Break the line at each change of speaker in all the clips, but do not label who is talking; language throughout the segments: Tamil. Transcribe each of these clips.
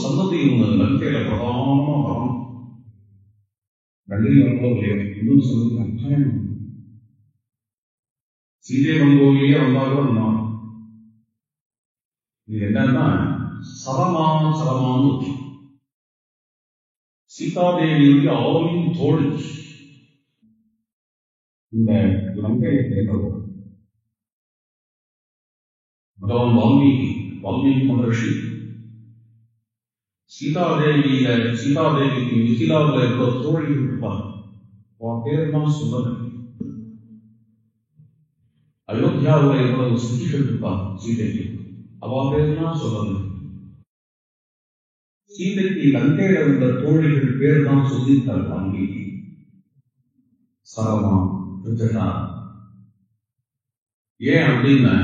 சந்ததி லங்கையில பிரதானமா வரணும். நன்றி இன்னொரு சந்ததி கட்டாயம் சீதை மங்கோலியே வந்தாலும் நான் இது என்னன்னா சரமான்னு சீதாதேவியுடைய ஆவின் தோழி இந்த லங்கையை கேட்டவர் பகவான் வால்மீகி மகர்ஷி சீதாதேவிக்கு மிதிலாவில் இருக்கிற தோழி இருப்பார். அவன் பேர் தான் சொல்லல. அயோத்தியாவில் எவ்வளவு சித்திகள் இருப்பார் சீதைக்கு, அவ பேர் தான் சொல்லல. சீதைக்கு லங்கையில உள்ள தோழிகள் பேர் தான் சொல்லித்தார் வால்மீகி. சரமா ரிஜடா. ஏன் அப்படின்னா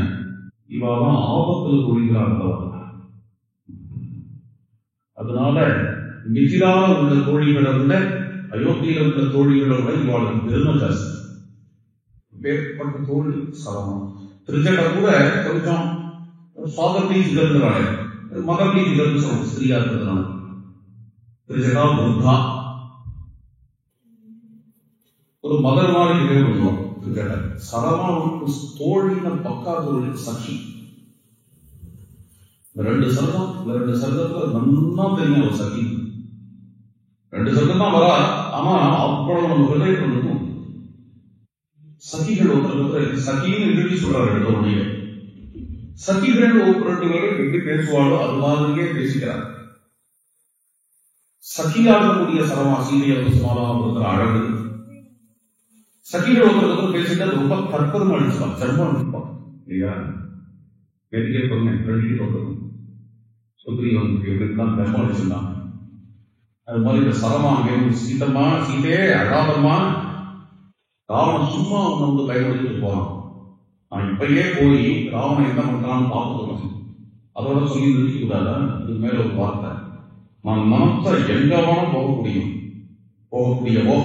இவாதான் ஆபத்தில் ஒழிகிறார்கள். அதனால மிதிலால உள்ள தோழிகளை விட அயோத்தியில உள்ள தோழிகளை விட இவாளுக்கு பெருமை ஜாஸ்தி. பேர்பட்ட தோழி சரமா. ரிஜடா கூட கொஞ்சம் ஃபாதர் ப்ளீஸ் இருக்கிறாங்க, மதர் ப்ளீஸ் இருக்கிறது சொல்லுவோம் ஸ்திரியா இருக்கிறதுனால. ரிஜடா புத்தா ஒரு மதர் மாதிரி பேர் பண்ணுவோம். சரமா தோழின பக்கா தோழி சഖி. ரெண்டு சர்க்கத்துல நல்லா தெரியும் ஒரு சഖி. ரெண்டு சர்க்கம் தான் வரா, ஆனா அவ்வளவு நம்ம ஹிருதயம் இருக்கும். சகிகள் ஒருத்தர் சகின்னு இங்கிலீஷ் சொல்றாரு. ரெண்டு சகிகள் ரெண்டு பேரும் எப்படி பேசுவாளோ அது மாதிரியே பேசிக்கிறார். சகியாகக்கூடிய சரமா சீதையா சுமாராக ஒருத்தர் அழகு. சகிகள் ஒருத்தர் பேசிட்டு ரொம்ப கற்பரும் அடிச்சுப்பான், சர்மம் அடிப்பான் இல்லையா? வேடிக்கை பொண்ணு சொல்றோம் சுக்ரீவனுக்கு எப்படிதான் தர்மம் அடிச்சிருந்தாங்க. அது மாதிரி இந்த சரமா சீதமா சீதையே அழாதம்மா, ராவணன் சும்மா உன்னை பயன்படுத்திட்டு போறான், நான் இப்பயே போய் ராவணன் என்ன பண்றான்னு பார்த்துக்கணும். அதோட சொல்லி நிறுத்தி கூடாதா? இது மேல ஒரு வார்த்தை, நான் மனத்தை எங்க வேணும் போகக்கூடியவோ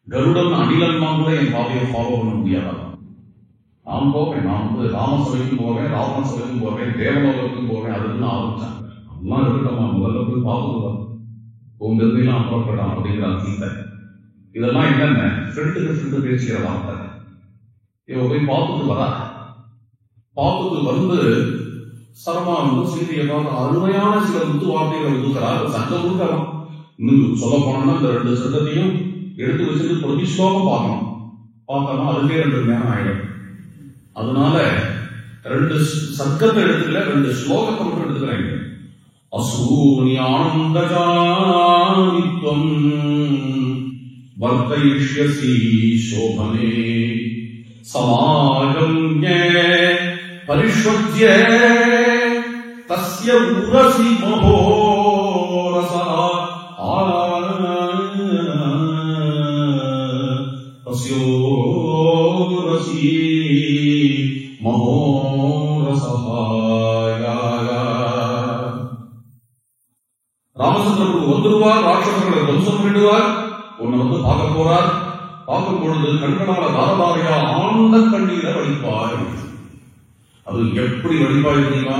கருடன் அடிலன்மான் கூட என் பாதையை ஃபாலோ பண்ண முடியாதா? நான் போவேன், நான் ராமசபைக்கும் போவேன், ராவண சபைக்கும் போவேன், தேவலோகத்துக்கும் போவேன். அதுன்னு ஆரம்பிச்சாங்க. அதெல்லாம் இருக்கட்டமா, முதல்ல போய் பார்த்துக்குவாங்க, உங்க இருந்தெல்லாம் அப்புறப்படான் அப்படிங்கிறான் சீதை. இதெல்லாம் என்னென்ன ஃப்ரெண்டு பேசுகிற வார்த்தை. இவ போய் பார்த்துட்டு வரா. பார்த்துட்டு வந்து சரமா சீதையை அருமையான சில முத்து வார்த்தைகளை ஒதுக்கிறார். சண்டை கொடுக்கலாம். இன்னும் சொல்ல போனோம்னா இந்த ரெண்டு சட்டத்தையும் எடுத்து வச்சுட்டு பிரதி ஸ்லோகம் பார்க்கணும். பார்த்தோம்னா அதுக்கே 2 மணி நேரம் ஆயிடும். அதனால 2 சர்க்கத்தை எடுத்துக்கல, 2 ஸ்லோகத்தை மட்டும் எடுத்துக்கிறாங்க. அசூனி ஆனந்தஜானித்வம் வர்த்தயிஷ்யசி சோபனே சமாகம்யே பரிஷ்வத்ய தஸ்ய உரசி மஹோரசா தஸ்யோரசி ராமச்சந்திரன் வந்துடுவார், ராட்சசர்களை துவம்சம் பண்ணிடுவார், உன்னை வந்து பார்க்க போறார். பார்க்கும் பொழுது கண்களால தாரதாரையா ஆழ்ந்த கண்ணீரை வடிப்பாய். அது எப்படி வடிப்பாய் தெரியுமா?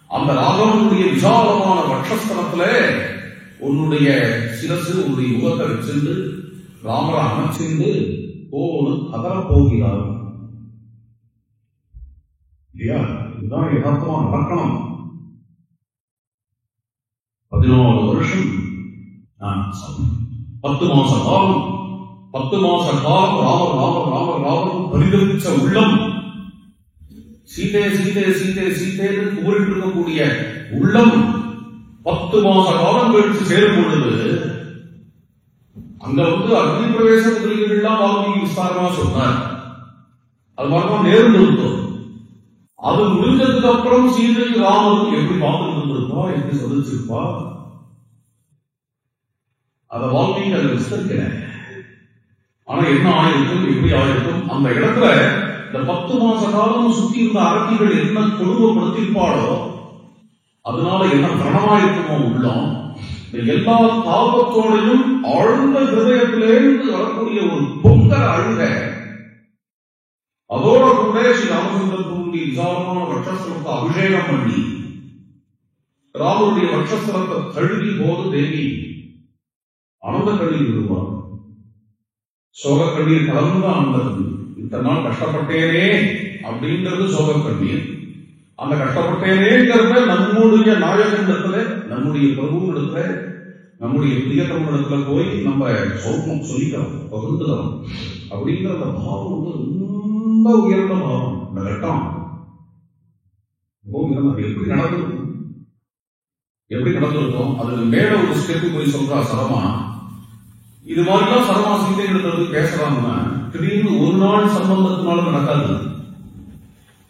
அந்த ராகவனுடைய விசாலமான வட்சஸ்தலத்துல உன்னுடைய சிரசு உன்னுடைய முகத்தை வச்சிருந்து ராமரை அமைச்சிருந்து போன்னு கதறப்போகிறார் இல்லையா? இதுதான் யதார்த்தமா நடக்கணும். 14 வருஷம் 10 மாச காலம் ராமர் பரிதவிச்ச உள்ளம், சீதே கூறிட்டு இருக்கக்கூடிய உள்ளம் 10 மாச காலம் கழிச்சு சேரும் பொழுது அங்க வந்து அக்னி பிரவேச முதலீடுகள்லாம் வால்மீகி விஸ்தாரமா சொன்னார். அது மாதிரி நேர்ந்து இருந்தோம். அது முடிஞ்சதுக்கு அப்புறம் சீதை ராமரும் எப்படி பார்த்துட்டு இருந்திருப்பா, எப்படி சந்திச்சிருப்பா, அதை வால்மீகி அதை விஸ்தரிக்கல. ஆனா என்ன ஆயிருக்கும், எப்படி ஆயிருக்கும், அந்த இடத்துல இந்த 10 மாச காலம் சுத்தி இருந்த அரக்கிகள் என்ன கொடுமைப்படுத்திருப்பாளோ அதனால என்ன பிரணமாயிருக்குமோ உள்ளம். இந்த எல்லா தாபத்தோடையும் ஆழ்ந்த ஹிருதயத்திலிருந்து வரக்கூடிய ஒரு பொங்கல் அழுக, அதோட கூட ஸ்ரீ ராமச்சந்திரனுடைய விசாலமான வட்சஸ்தலத்தை அபிஷேகம் பண்ணி ராமனுடைய வட்சஸ்தலத்தை தழுவி போது தேவி ஆனந்த கண்ணீர் விடுவார். சோக கண்ணீர் கலந்த ஆனந்த கண்ணீர். இத்தனை நாள் கஷ்டப்பட்டேனே அப்படின்றது சோக கண்ணீர். அந்த கஷ்டப்பட்டேனேங்கிறத நம்முடைய நாயகனிடத்துல, நம்முடைய பிரபுவிடத்துல, நம்முடைய பிரியத்தமிழத்துல போய் நம்ம சோகம் சொல்லிக்கிறோம், பகிர்ந்துக்கிறோம் அப்படிங்கிற அந்த பாவம் வந்து ரொம்ப உயர்ந்த பாவம். இந்த கட்டம் எப்படி நடந்திருக்கும், எப்படி நடந்திருக்கும். அதுக்கு மேல ஒரு ஸ்டெப்பு போய் சொல்றா சரமா. இது மாதிரிலாம் சரமா சீதைங்கிறது பேசுறாங்கன்னா திடீர்னு ஒரு நாள் சம்பந்தத்தினால நடக்காது.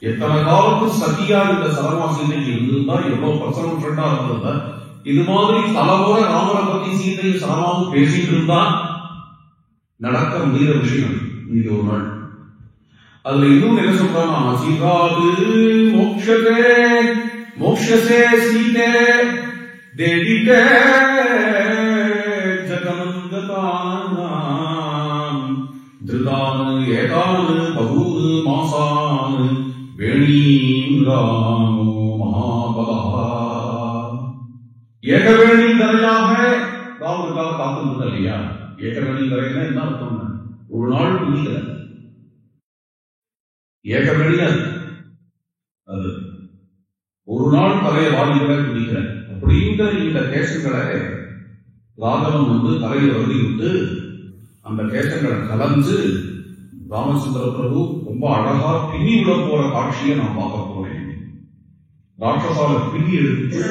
எத்தனை காலத்து சதியா இந்த சரமா சீதைக்கு இருந்திருந்தா, எவ்வளவு பர்சனல் ஃப்ரெண்டா இருந்திருந்தா, இது மாதிரி தலைமுறை ராமரை பத்தி சீதையும் சரமாவும் பேசிட்டு இருந்தா நடக்க முடிகிற விஷயம் இது ஒரு நாள். அதுல இன்னும் என்ன சொல்றாங்க, சீதாது மோக்ஷதே மோக்ஷசே சீதே தேவிகே ஜகமந்ததானாம் திருதான் ஏகான் பகூன் மாசான் வேணீம் ராமோ மகாபலா. ஏகவேணி கரையாக ராமனுக்காக காத்திருந்தது இல்லையா? ஏகவேணி கரைன்னா என்ன அர்த்தம்? ஒரு நாள் புதிய ஏகவேணி அது ஒரு நாள் பழைய வாடிகளை குடிக்கிறேன் அப்படிங்கிற இந்த கேசங்களை ராகவன் வந்து தலையில வழி விட்டு அந்த கேசங்களை கலந்து ராமச்சந்திர பிரபு ரொம்ப அழகா பின்னி விட போற காட்சியை நான் பார்க்க போறேன். ராட்சசால பின்னி எடுத்து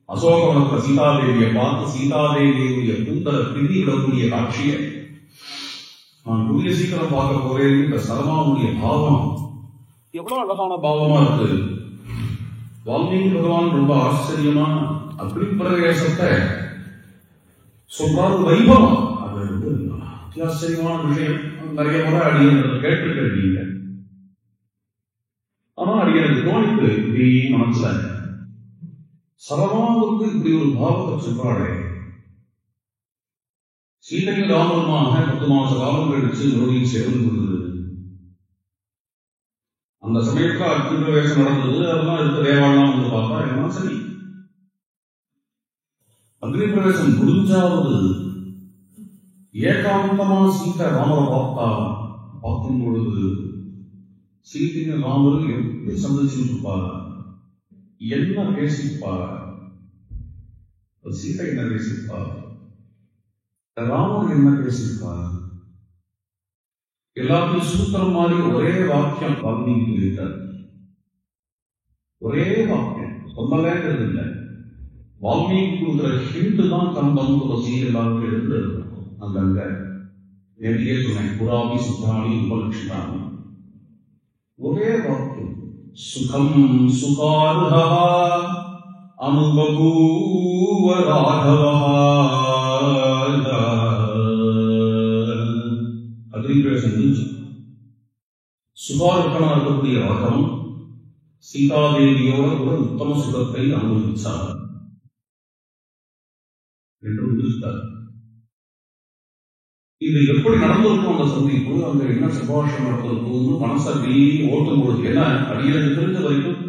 அசோகவனத்துல சீதாதேவியை பார்த்து சீதாதேவியுடைய கூந்தலை பின்னி விடக்கூடிய காட்சியை நான் கூடிய சீக்கிரம் பார்க்க போறேன். இந்த சரமாவுடைய பாவம் எவ்வளவு அழகான பாவமா இருக்கு. வால்மீகி பகவான் ரொம்ப ஆச்சரியமா அக்னிப்பிரவேசத்தை சொல்றாரு, வைபவம். அது வந்து அத்தியாச்சரியமான விஷயம். நிறைய முறை அடியன் கேட்டுருக்கீங்க. ஆனா அடியனுக்கு தோணிப்பு இப்படி மனசுல சரமாவுக்கு இப்படி ஒரு பாவத்தை சொல்றாளே. சீதையும் ராமனுமாக 10 மாச காலம் கழிச்சு மறுபடியும் சேர்ந்து கொண்டது. அந்த சமயத்துல அக்னிப்பிரவேசம் நடந்தது. அதெல்லாம் இருக்க தேவாலாம் வந்து பார்த்தா எல்லாம் சரி. அக்னிப்பிரவேசம் முடிஞ்சாவது ஏகாந்தமா சீதை ராமரை பார்க்கும் பொழுது சீதையும் ராமரும் எப்படி சந்திச்சுட்டு இருப்பாங்க, என்ன பேசிப்பாங்க, சீதை என்ன பேசிப்பாங்க, ராமன் என்ன பேசிப்பாங்க, எல்லாத்தையும் சூத்திரம் மாதிரி ஒரே வாக்கியம் வால்மீகி இருக்கார். ஒரே வாக்கியம் சொல்லவேங்கிறது இல்லை. வால்மீகி கொடுக்குற ஹிண்ட் தான் கம்பம் துளசி எல்லாருக்கும் எழுந்து அங்கங்க நேற்றையே சொன்னேன். புராவி சுத்தாமி உபலட்சுமி ஒரே வாக்கியம். சுகம் சுகார்ஹா அனுபவூவ ராகவா. சுகாருக்கனா இருக்கக்கூடிய ராகம் சீதாதேவியோட ஒரு உத்தம சுகத்தை அனுபவிச்சார் என்று முடித்தார். இது எப்படி நடந்திருக்கும் அந்த சந்திப்பு, அங்க என்ன சபாஷம் நடந்திருக்கும் மனசை ஓட்டும் பொழுது என்ன அடியனுக்கு தெரிஞ்ச வரைக்கும்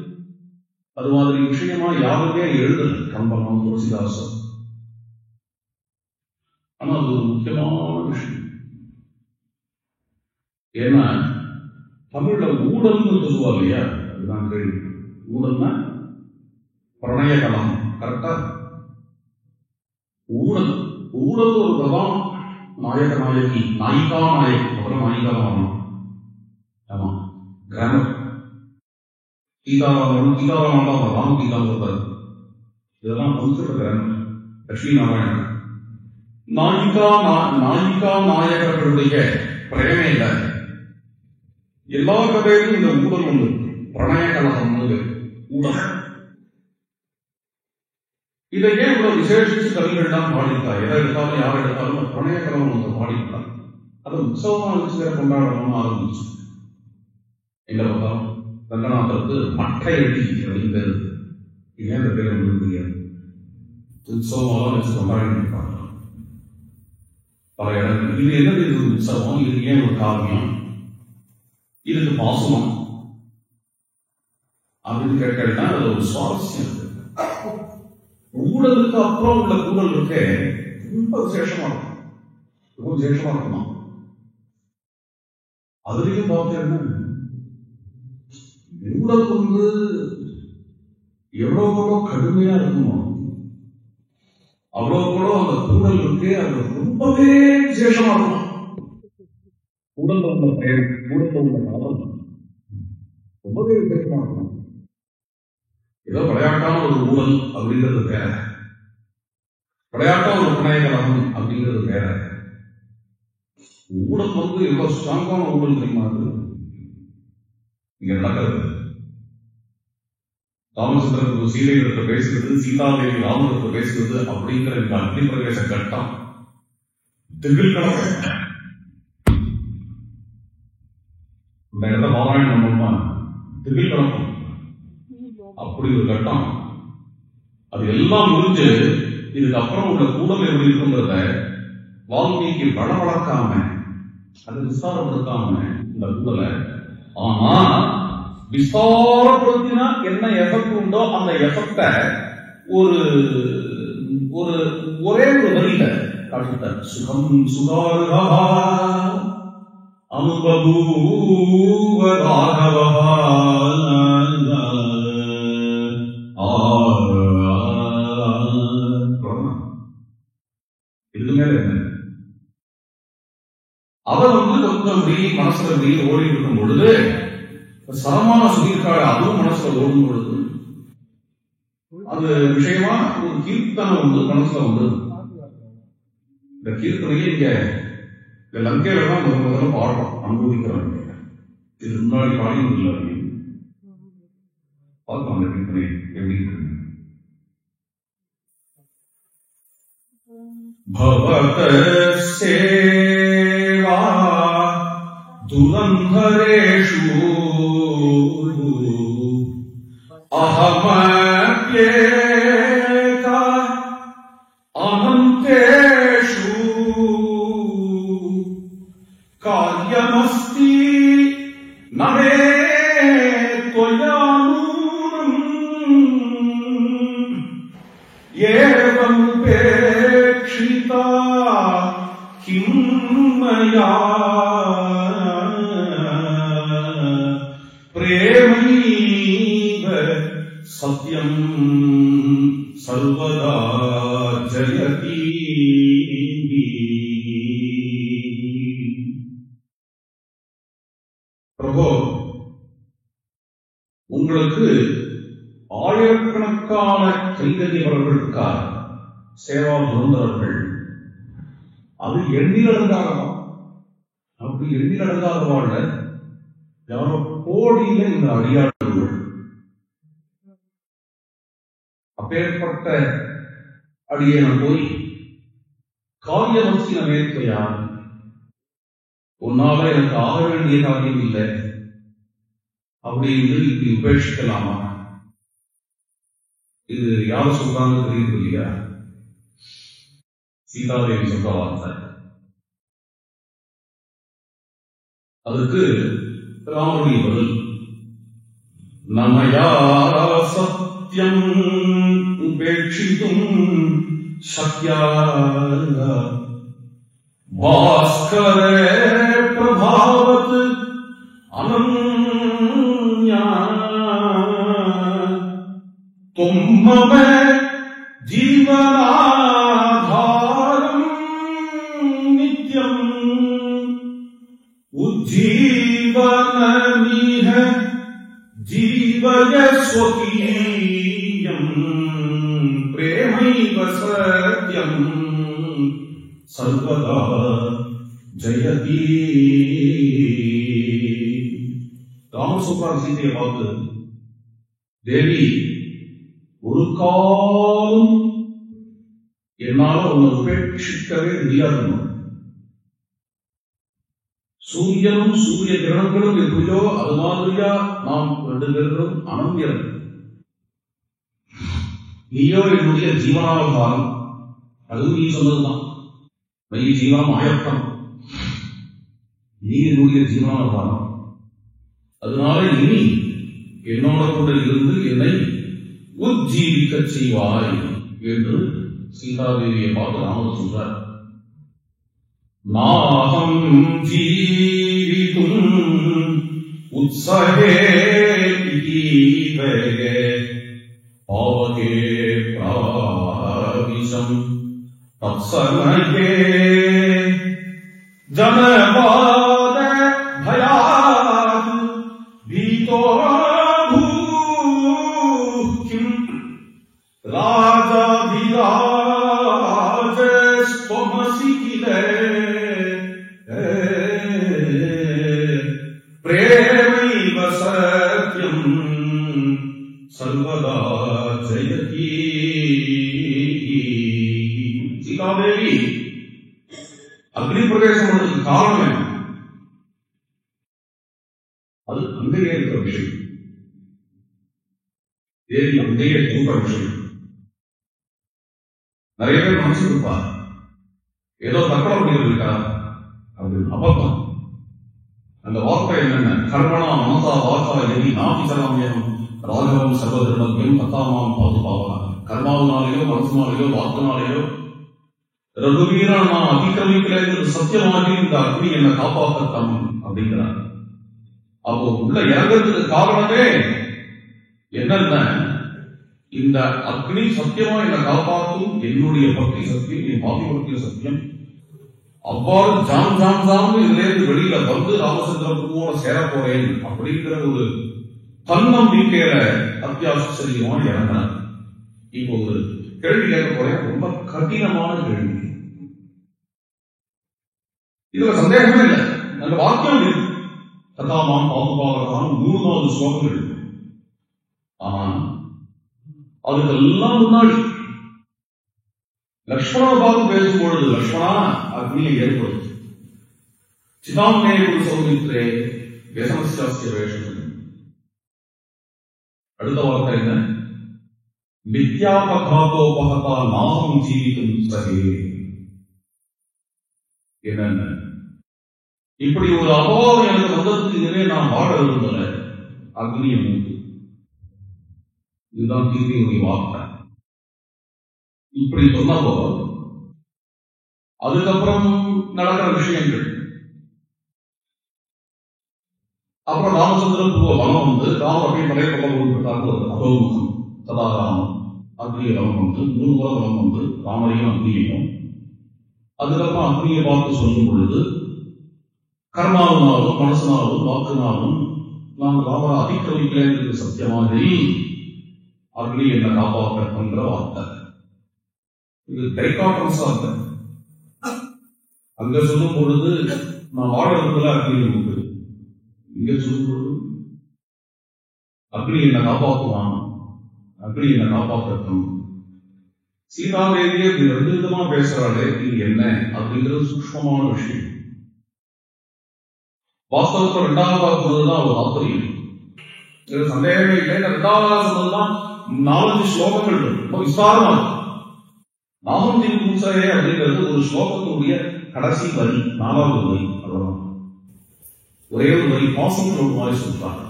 அது மாதிரி விஷயமா யாருமே எழுதல கம்பனம் துளசிதாசன். ஆனா அது ஒரு முக்கியமான விஷயம். ஏன்னா தமிழ்ல ஊடல்னு சொல்லுவா இல்லையா, அதுதான் கேள்வி. ஊடல்னா பிரணய கலம், கரெக்டா? ஊடல் ஊடல் ஒரு பிரதான் நாயக நாயகி, நாயிகா நாயகி, அப்புறம் நாயிகா வரணும். ஆமா, கிராமர் கீதாராமன் கீதாராமன் தான் ராம கீதா வருவார். இதெல்லாம் புதுசு கிராமர். லட்சுமி நாராயணன் நாயிகா நாயகர்களுடைய பிரேமே இல்லை. எல்லா கதையிலும் இந்த ஊடல் ஒன்று, பிரணய கலகம் ஊடல். இதை ஏன் இவ்வளவு விசேஷிச்சு கவிகள் தான் பாடியிருக்காரு. எதை எடுத்தாலும் யார் எடுத்தாலும் பிரணய கலகம் ஒன்று பாடியிருக்காரு. அதை உற்சவமா வச்சு வேற கொண்டாடணும்னு ஆரம்பிச்சு. எங்க பார்த்தாலும் ரங்கநாதருக்கு மட்டை அடி அப்படின்னு பேரு. ஏன் இந்த பேர் வந்து தெரியாது. உற்சவமாக வச்சு கொண்டாடிருப்பாங்க பல இடங்கள். இது என்னது? இது உற்சவம், இது ஏன் ஒரு காவியம், இதுக்கு பாசனம் அப்படின்னு கேட்டா அது ஒரு சுவாரஸ்யம். ஊழலுக்கு அப்புறம் உள்ள கூடல் இருக்கே ரொம்ப விசேஷமா இருக்கும், ரொம்ப விசேஷமா இருக்குமா. அதுலயும் பார்த்தேன்னா ஊழல் எவ்வளவு கடுமையா இருக்குமோ அவ்வளவு கூட அந்த கூடல் இருக்கு அது ரொம்பவே விசேஷமா இருக்கும். கூடல்ல உள்ள பெயர், கூடல்ல உள்ள காலம் ரொம்பவே விசேஷமா இருக்கும். ஏதோ விளையாட்டான ஒரு ஊழல் அப்படிங்கிறது வேற, விளையாட்டா ஒரு பிணையகலம் அப்படிங்கிறது வேற. ஊழல் எவ்வளவு ஸ்ட்ராங்கான ஊழல் தெரியுமா? அது இங்க நடக்கிறது. ராமச்சந்திரன் சீதையிடத்துல பேசுறது, சீதாதேவி ராமனிடத்துல பேசுறது அப்படிங்கிற இந்த அக்னி பிரவேச கட்டம் திகில் கலக்க இந்த இடத்த பாராயணம் பண்ணோம்னா திகில் கலக்கம். அப்படி ஒரு கட்டம். அது எல்லாம் முடிஞ்சு இதுக்கப்புறம் உள்ள கூடல் எப்படி இருக்குங்கிறத வால்மீகி வளவளக்காம அது விஸ்தாரப்படுத்தாம இந்த கூடலை, ஆனா விஸ்தாரப்படுத்தினா என்ன எஃபெக்ட் உண்டோ அந்த எஃபெக்ட ஒரு ஒரு ஒரே ஒரு வரியில காட்டுத்தார். சுகம் சுகாருகா அனுபவ ராகவா இது மேல என்ன அவர் கொஞ்சம் அப்படி மனசுல அப்படி ஓடி இருக்கும் பொழுது சரமான சுகீர்காடு அதுவும் மனசுல ஓடும் பொழுது அது விஷயமா ஒரு கீர்த்தனை மனசுல இந்த கீர்த்தனையே இங்க லங்கையில தான் முதல்ல பாடுறோம், அனுபவிக்கிறாங்க. இது முன்னாடி பாடியும் இல்லை. பார்க்கலாம் அந்த கீர்த்தனை எப்படி இருக்கு. பவத சேவா துரந்தரேஷு அஹமப்யேகா அனந்தேஷு காரியமஸ்தி நமே த்வயாநூனம் ஏவம் பேக்ஷிதா கிம் மயா பிரேமைவ சத்யம் சர்வதா ஜயதி. பிரபு, உங்களுக்கு ஆயிரக்கணக்கான கைங்கரியவர்கள் இருக்கார், சேவா புரிந்தவர்கள். அது எண்ணிலடங்காதவா. அப்படி எண்ணிலடங்காதவாழ யாரோ கோடியில இந்த அடியாளர்கள். அப்பேற்பட்ட அடியேன போய் காரியவசின மேற்கையா உன்னால எனக்கு ஆக வேண்டிய காரியம் இல்லை அப்படின்னு இப்படி உபேட்சிக்கலாமா? இது யாரும் சொல்றாங்க தெரியுது இல்லையா? சீதாதேவி சொல்ற வார்த்தை. அதுக்கு ராமனுடைய பதில், நமயா சத்யம் உபேட்சித்தும் சக்யா பாஸ்கரே பிரபாவத் அனன்யா தும் மம ஜீவனாதாரம் நித்யம் உஜ்ஜீவனமிஹ ஜீவய ஸ்வகீயம் பிரேமைவ சத்யம் சர்வதா ஜயதி. ராமன் சொல்றார் சீதையை பார்த்து, தேவி, ஒரு காலம் என்னால உன்னை உபேட்சிக்கவே முடியாது. சூரியனும் சூரிய கிரணங்களும் எப்படியோ அது மாதிரியா நாம் ரெண்டு பேர்களும் அனந்தியம். நீயோ என்னுடைய ஜீவனாவதாரம். அதுவும் நீ சொன்னதுதான். மை ஜீவனம் ஆயத்தம். நீ என்னுடைய ஜீவனாவதாரம். அதனால இனி என்னோட கூட இருந்து என்னை உஜ்ஜீவிக்க செய்வாய் என்று சீதாதேவியை பார்த்து ராமர் சொல்றார். நாகம் ஜீவிதும் உத்ஸஹே இதீவகே பாவகே பிராவிஷம் தத்சமயே ஜனபாத பயாத் பீதோ பூக்கிம் ராஜாதிராஜஸ்த்வமசி கிலே பிரேமைவ சத்யம் சர்வதா ஜயதி. சீதாதேவி அக்னி பிரவேசம் பண்ணதுக்கு காரணம் என்ன? அது அங்கேயே இருக்கிற விஷயம். தேவி அங்கேயே இருக்கிற விஷயம். நிறைய பேர் மனசுக்கு இருப்பார், ஏதோ தற்கொலை பண்ணிருக்கா அப்படின்னு. அப்பதான் அந்த வார்த்தை என்னென்ன? கர்மணா மனசா வாசா எதி நாபிசராமியம் ராஜகம் சர்வதர்மம் பத்தாமாம் பாதுபாவா. கர்மாவினாலேயோ மனசுனாலேயோ வாக்குனாலேயோ ரகுவீரா நான் அதிகமிக்கிறேன் சத்தியமாகி இந்த அக்னி என்னை காப்பாற்றத்தான் அப்படிங்கிறார். அப்போ உள்ள இறங்கிறதுக்கு காரணமே என்னென்ன? இந்த அக்னி சத்தியமா என்னை காப்பாற்றும், என்னுடைய பக்தி சத்தியம், என் பாதி பக்திய சத்தியம். அவ்வாறு ஜாம் ஜாம் ஜாம் இதுலேருந்து வெளியில வந்து ராமச்சந்திர பிரபுவோட சேர போறேன் அப்படிங்கிற ஒரு தன்னம்பிக்கையில அத்தியாவசியமா இறங்கினார். இப்போ ஒரு கேள்வி கேட்க போறேன், ரொம்ப கடினமான கேள்வி. இதுல சந்தேகமே இல்லை. அந்த வாக்கியம் இருக்கு, கதாமாம் பாதுகாவலான 3 ஸ்லோகங்கள் இருக்கு. ஆனா அதுக்கெல்லாம் முன்னாடி லக்ஷ்மண பார்த்து பேசும்பொழுது லக்ஷ்மணா அக்னியை ஏற்படுத்து சிதாமே சௌமித்ரே வேசமஸ்யாஸ்திய வேஷம். அடுத்த வார்த்தை என்ன? வித்யாபகாதோபகதா நாகம் ஜீவிக்கும் சகே. என்னென்ன? இப்படி ஒரு அபவாதம் எனக்கு வந்ததுக்கு இதுவே நான் வாழ விரும்பல, அக்னியை மூட்டு. இதுதான் தீர்வியுடைய வார்த்தை. இப்படி சொன்னப்போ அதுக்கப்புறம் நடக்கிற விஷயங்கள். அப்புறம் ராமச்சந்திரன் வனம் வந்து ராமர் அப்படியே மலையை கொள்ள போட்டுட்டாங்க. அதோமுகம் சதாராமம் அக்னிய வனம் வந்து 3 முறை வனம் வந்து ராமரையும் அக்னியையும். அதுக்கப்புறம் அக்னியை பார்த்து சொல்லும் பொழுது கர்மாவினாலும் மனசனாலும் வாக்குனாலும் நாம் ராமரை அதிகரிக்கலைங்கிறது சத்தியமாக அக்னி என்ன காப்பாற்ற வார்த்தை. இது டைகாட்டன்ஸா இருக்க. அங்க சொல்லும் பொழுது நான் வாழ இருந்ததுல அக்னி உண்டு, இங்க சொல்லும் பொழுது அக்னி என்ன காப்பாற்றுவான், அக்னி என்ன காப்பாற்றட்டும். சீதாதேவியே இப்படி 2 விதமா பேசுறாளே, இது என்ன அப்படிங்கிறது சூக்ஷ்மமான விஷயம். வாஸ்தவத்தில் 2வது சொன்னதுதான் ஒரு ஆச்சரியம், இது சந்தேகமே இல்லை. 2வது சொன்னதுதான் 4 ஸ்லோகங்கள் ரொம்ப விசாரமா இருக்கு. நாகம் ஜீவிக்கும் அப்படிங்கிறது ஒரு ஸ்லோகத்தினுடைய கடைசி வரி, 4வது வரி. அவ்வளவுதான், ஒரே ஒரு வரி பாசிங் க்ளவுட் மாதிரி சொல்றாங்க.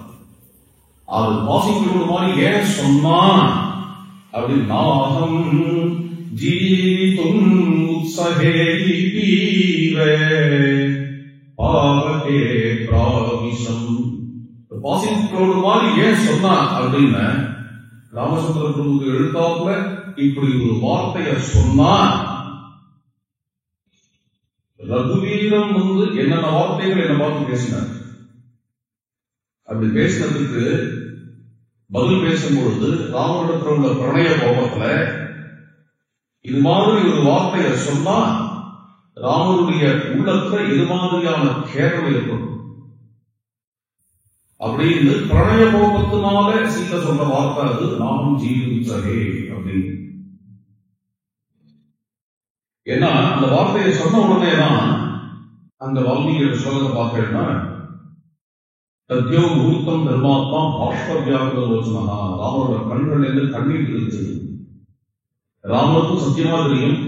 அது பாசிங் க்ளவுட் மாதிரி ஏன் சொன்னா அப்படி? நாகம் ஜீவிதும் உத்ஸஹே பாவகே பிராவிஷம். பாசிங் க்ளவுட் மாதிரி ஏன் சொன்னா அப்படின்னு ராமச்சந்திர பிரபுக்கு எழுத்தாப்புல இப்படி ஒரு வார்த்தையை சொன்னா, ரகுவீரம் வந்து என்னென்ன வார்த்தைகள் என்ன பார்த்து பேசினார். அப்படி பேசினதுக்கு பதில் பேசும்பொழுது ராமனிடத்தில் உள்ள பிரணய கோபத்துல இது மாதிரி ஒரு வார்த்தையை சொன்னா ராமனுடைய உள்ளத்துல இது மாதிரியான கேரளம் ஏற்படும் அப்படின்னு பிரணய கோபத்தினால சீதை சொல்ற வார்த்தை அது நாகம் ஜீவிச்சகே அப்படின்னு. ஏன்னா அந்த வார்த்தையை சொன்ன உடனேதான் அந்த வால்மீகியோட ஸ்லோகத்தை பார்த்தேன்னா தத்யோ மூர்த்தம் தர்மாத்மா பாஷ்பவியாக யோசனா. ராமரோட கண்கள் என்று கண்ணீர் இருந்தது. ராமருக்கும் சத்தியமா தெரியும்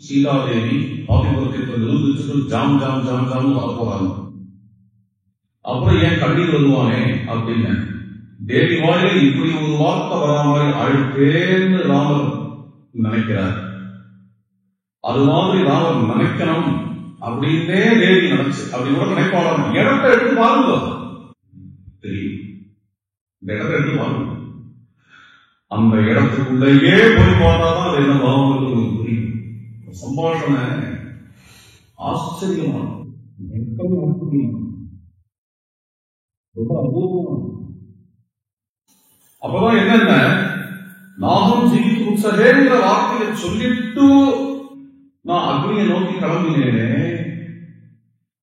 சீதாதேவி ஆதிபத்தியத்தை நிரூபிச்சுட்டு ஜாம் ஜாம் ஜாம் ஜாம் வர போறாங்க. அப்புறம் ஏன் கண்ணீர் வருவானே அப்படின்னு தேவி வாயில இப்படி ஒரு வார்த்தை வராமல் அழுத்தேன்னு ராமர் நினைக்கிறார். அது மாதிரி ராமர் நினைக்கணும் அப்படின்னே தேவி நினைச்சு அப்படி கூட நினைப்பாளர். இடத்தை எடுத்து பாருங்க, தெரியும். இந்த இடத்தை எடுத்து பாருங்க. அந்த இடத்துக்குள்ளேயே போய் பார்த்தாதான் அது என்ன பாவங்களுக்கு புரியும். சம்பாஷணை ஆச்சரியமான, ரொம்ப அபூர்வமான. அப்பதான் என்னென்ன நாகம் ஜீவித்து உற்சகேங்கிற வார்த்தையை சொல்லிட்டு நான் அக்னியை நோக்கி கிளம்பினேனே.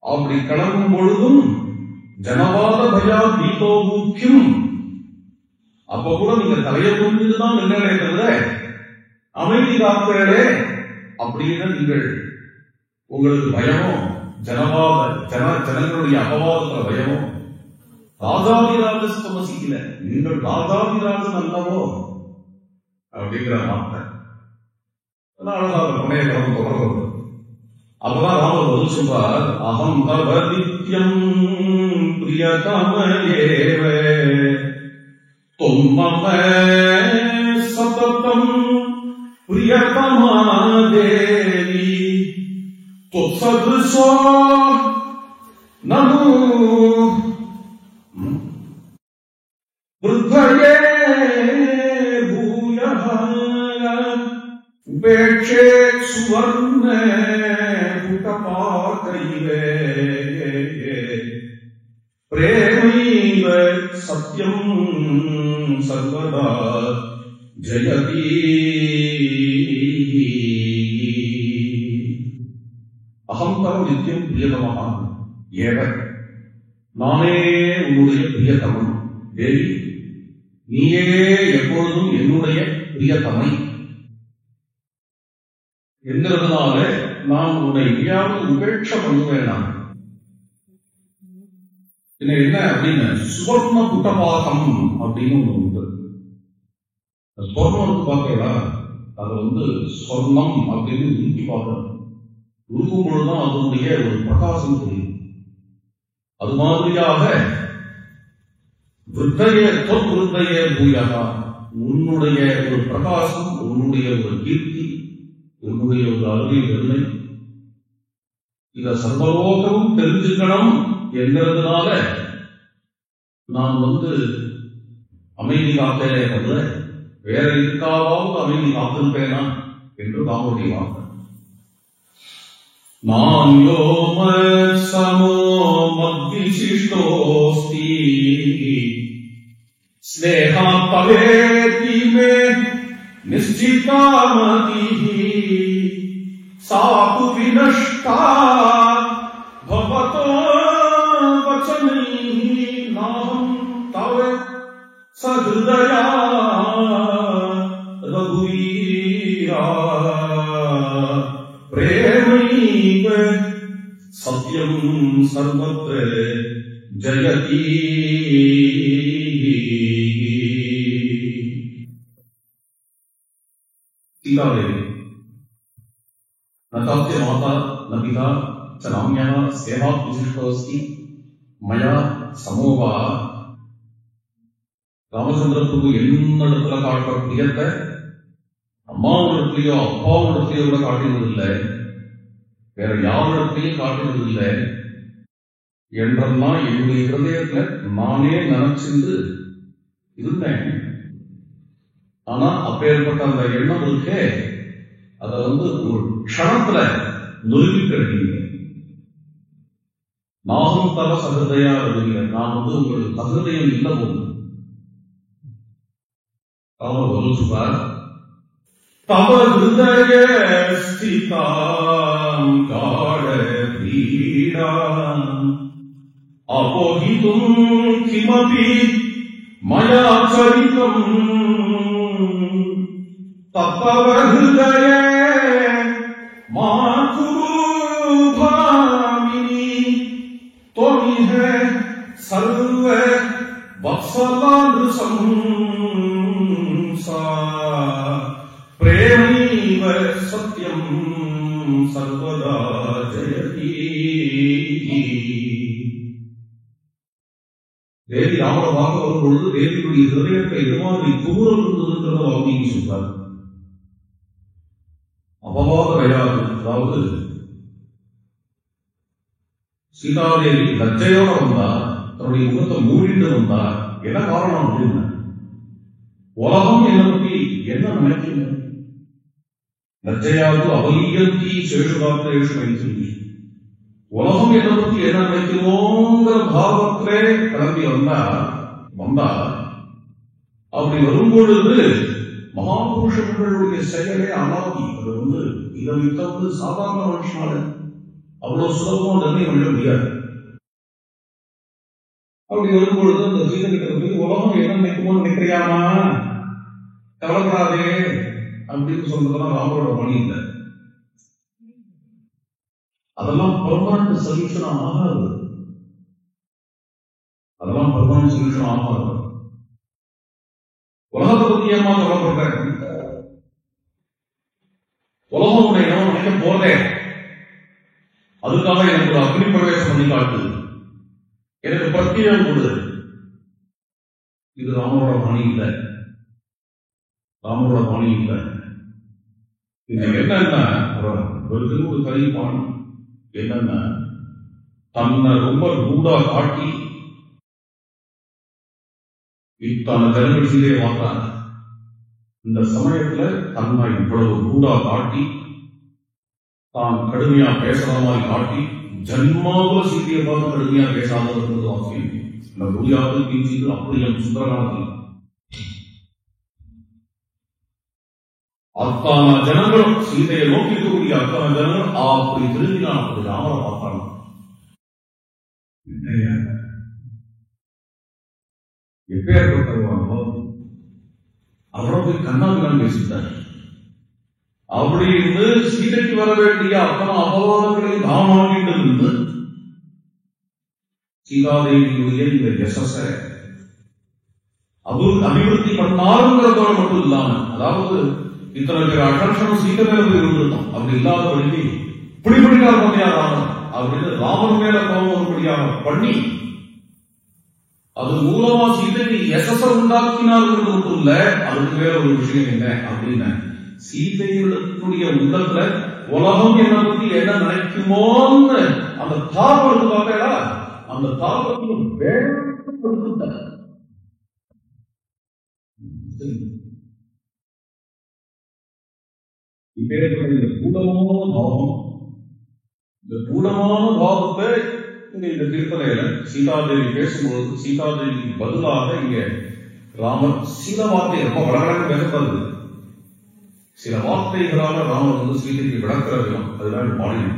அப்படி கிளம்பும் பொழுதும் ஜனவாத பயா தீபோ முக்கியம். அப்ப கூட நீங்க தலையை கொண்டுதான் நின்றுத அமைதி காப்பீர்களே அப்படின்னு நீங்கள் உங்களுக்கு பயமோ, ஜனங்களுடைய அபவாதத்துல பயமோ, ராஜாதிராஜ சமசிக்கல நீங்கள் ராஜாதிராஜன் அல்லவோ அப்படிங்கிற வார்த்தை அழகாக புனைய கடந்து தொடர்பு. அப்பதான் ராமர் பதில் சொல்றார், அகம் தவ நித்யம் பிரியதமயேவ தும்மம சததம் பிரியதமா தேவி துத்சத்ருஷோ நனு விருத்தயே பூயஹ உபேட்சே சுவர்ண புட்டபாகைவே பிரேமைவ சத்யம் சர்வதா ஜெயதி. அகம் தவ நித்தியம் பிரியதமாக ஏவ, நானே உன்னுடைய பிரியதமன். தேவி, நீயே எப்பொழுதும் என்னுடைய பிரியதமை என்கிறதுனால நான் உன்னை எங்கேயாவது உபேட்சை பண்ணுவேன். என்ன அப்படின்னு சுவர்ண புட்டபாகம் அப்படின்னு ஒண்ணு உண்டு. சொர்ணம் பார்க்கிறா, அது சொர்ணம் அப்படின்னு உருக்கி பார்க்கணும். உருக்கும் பொழுதுதான் அதனுடைய ஒரு பிரகாசம் தெரியும். அது மாதிரியாக விருத்தைய பூயகா, உன்னுடைய ஒரு பிரகாசம், உன்னுடைய ஒரு கீர்த்தி, உன்னுடைய ஒரு அறிவியல் எல்லை, இத சர்வலோகமும் தெரிஞ்சுக்கணும் என்கிறதுனால நான் அமைதி காத்தேனே தவிர வேற இருக்காவது அமைதி காத்திருப்பேனா என்று ராமருடைய வார்த்தை. நான் யோம சமோ மத்விசிஷ்டோஸ்தி ஸ்நேஹா பவேதி மே நிஷ்சிதாமதிஹி சாது வினஷ்டா பவதோ வசனைஹி நாஹம் தவ சஹ்ருதயா ரகுவீரா பிரேமைவ சத்யம் சர்வத்ர ஜயதி. சீதாதேவி, நதாப்ய மாதா ந பிதா ச நாம்யः சேவாத் விசிஷ்டோஸ்தி மயா சமோவா. ராமச்சந்திர பிரபு என்னிடத்துல காட்டுற பிரியத்தை அம்மாவிடத்திலேயோ அப்பாவிடத்திலேயோ கூட காட்டினதில்லை, வேற யாரிடத்திலையும் காட்டினதில்லை என்றெல்லாம் என்னுடைய ஹிருதயத்துல நானே நினைச்சிருந்து இருந்தேன். ஆனா அப்பேற்பட்ட அந்த எண்ணம் இருக்கே, அத ஒரு க்ஷணத்துல நொறுக்கி கிடைக்கீங்க. நானும் தவ சகிருதையா எழுதுங்க, நான் உங்களுக்கு சகிருதயம் இல்ல போகும். அவர் சொல்லுவார், தவ ஹிருதய ஸ்திதாம் காட பீடாம் அபோஹிதும் கிமபி மயா சரிதம் தத்தவ ஹிருதய மாகுரு பாமினி தொமிஹ சர்வ வத்சலானுசம் பிரேமைவ சத்யம் சர்வதா ஜயதி. தேவி ராமரை பார்க்க வரும் பொழுது தேவியுடைய ஹிருதயத்தை எதுமாதிரி குமுறல் இருந்ததுங்கிறத வால்மீகி சொல்றார். அபவாத வயாது, அதாவது சீதாதேவி லஜ்ஜையோட வந்தார், தன்னுடைய முகத்தை மூடிட்டு வந்தார். என்ன காரணம் அப்படின்னு, உலகம் என்னை பற்றி என்ன நினைக்குங்க? லஜ்ஜையாது அவலியந்தி சேஷுகாத்திரேஷு வைத்து, உலகம் என்னை பற்றி என்ன நினைக்குமோங்கிற பாவத்திலே கிளம்பி வந்தார். அப்படி வரும்பொழுது மகாபுருஷர்களுடைய செயலே அனாதி. அது இதை விட்ட சாதாரண மனுஷனால அவ்வளவு சுலபமா நிர்ணயம் பண்ண முடியாது. அப்படி வரும்பொழுது அந்த சீதை கிட்ட போய் உலகம் என்ன நினைக்குமோ நினைக்கிறியாமா, கவலைப்படாதே அப்படின்னு சொல்றதுலாம் ராமரோட பணி இல்லை. அதெல்லாம் பெர்மனன்ட் சொல்யூஷன் ஆகாது. உலகத்தை பத்தி ஏமா கவலைப்படுற? உலகம் உன்னை என்ன நினைக்க போறதே, அதுக்காக எனக்கு ஒரு அக்னி பிரவேசம் பண்ணி காட்டு, எனக்கு பிரத்யேகம் கொடு. இது ராமரோட பாணி இல்லை. இது என்னன்னா ஒரு கழிப்பான் என்னன்னா, தன்னை ரொம்ப ரூடா காட்டி இத்தனை ஜனங்கள் சீதையை பார்த்தாங்க. இந்த சமயத்துல தன்னை இவ்வளவு ரூடா காட்டி, தான் கடுமையா பேசுற மாதிரி காட்டி, ஜன்மாவுல சீதையை பார்த்து கடுமையா பேசாமல் இருந்தது வாக்கியம். இந்த முடியாது கிஞ்சிது அப்படியும் சுந்தரகாலத்தில் அத்தனை ஜனங்களும் சீதையை நோக்கி இருக்கக்கூடிய அத்தனை ஜனங்கள் அப்படி திரும்பினான். அப்படி ராமரை பார்த்தாங்க. எப்பேற்பட்டவாங்களோ அவரை போய் கண்ணாபிதான் பேசிட்டார். அப்படி இருந்து சீதைக்கு வர வேண்டிய அத்தனை அபவாதங்களையும் நாம் வாங்கிட்டு இருந்து சீதாதேவியுடைய இந்த யசஸ அபிவிருத்தி பண்ணாருங்கிறதோட மட்டும் இல்லாம, அதாவது இத்தனை பேர் அட்டன்ஷனும் சீதை மேல போய் இருந்திருந்தோம். அப்படி இல்லாதபடிக்கு இப்படி பண்ணிட்டார் போதையா ராமன் அப்படின்னு ராமன் மேல கோபம் வரும்படியாக பண்ணி, அது மூலமா சீதைக்கு யசஸ உண்டாக்கினார்கள் மட்டும் இல்ல, அதுக்கு வேற ஒரு விஷயம் என்ன அப்படின்னா, சீதையுடைய உள்ளத்துல உலகம் என்ன பத்தி என்ன நினைக்குமோன்னு அந்த தாபம் இருக்கு பார்த்தா, அந்த தாபத்தையும் இந்த கூடமான பாவத்தை இந்த கீர்த்தனையில சீதாதேவி பேசும்போது சீதாதேவிக்கு பதிலாக இங்க ராமர் சில வார்த்தை ரொம்ப வடகடன்னு பேசப்படுது. சில வார்த்தைகளால ராமர் சீதைக்கு விளக்கிற விதம் அதுதான் பாடினேன்.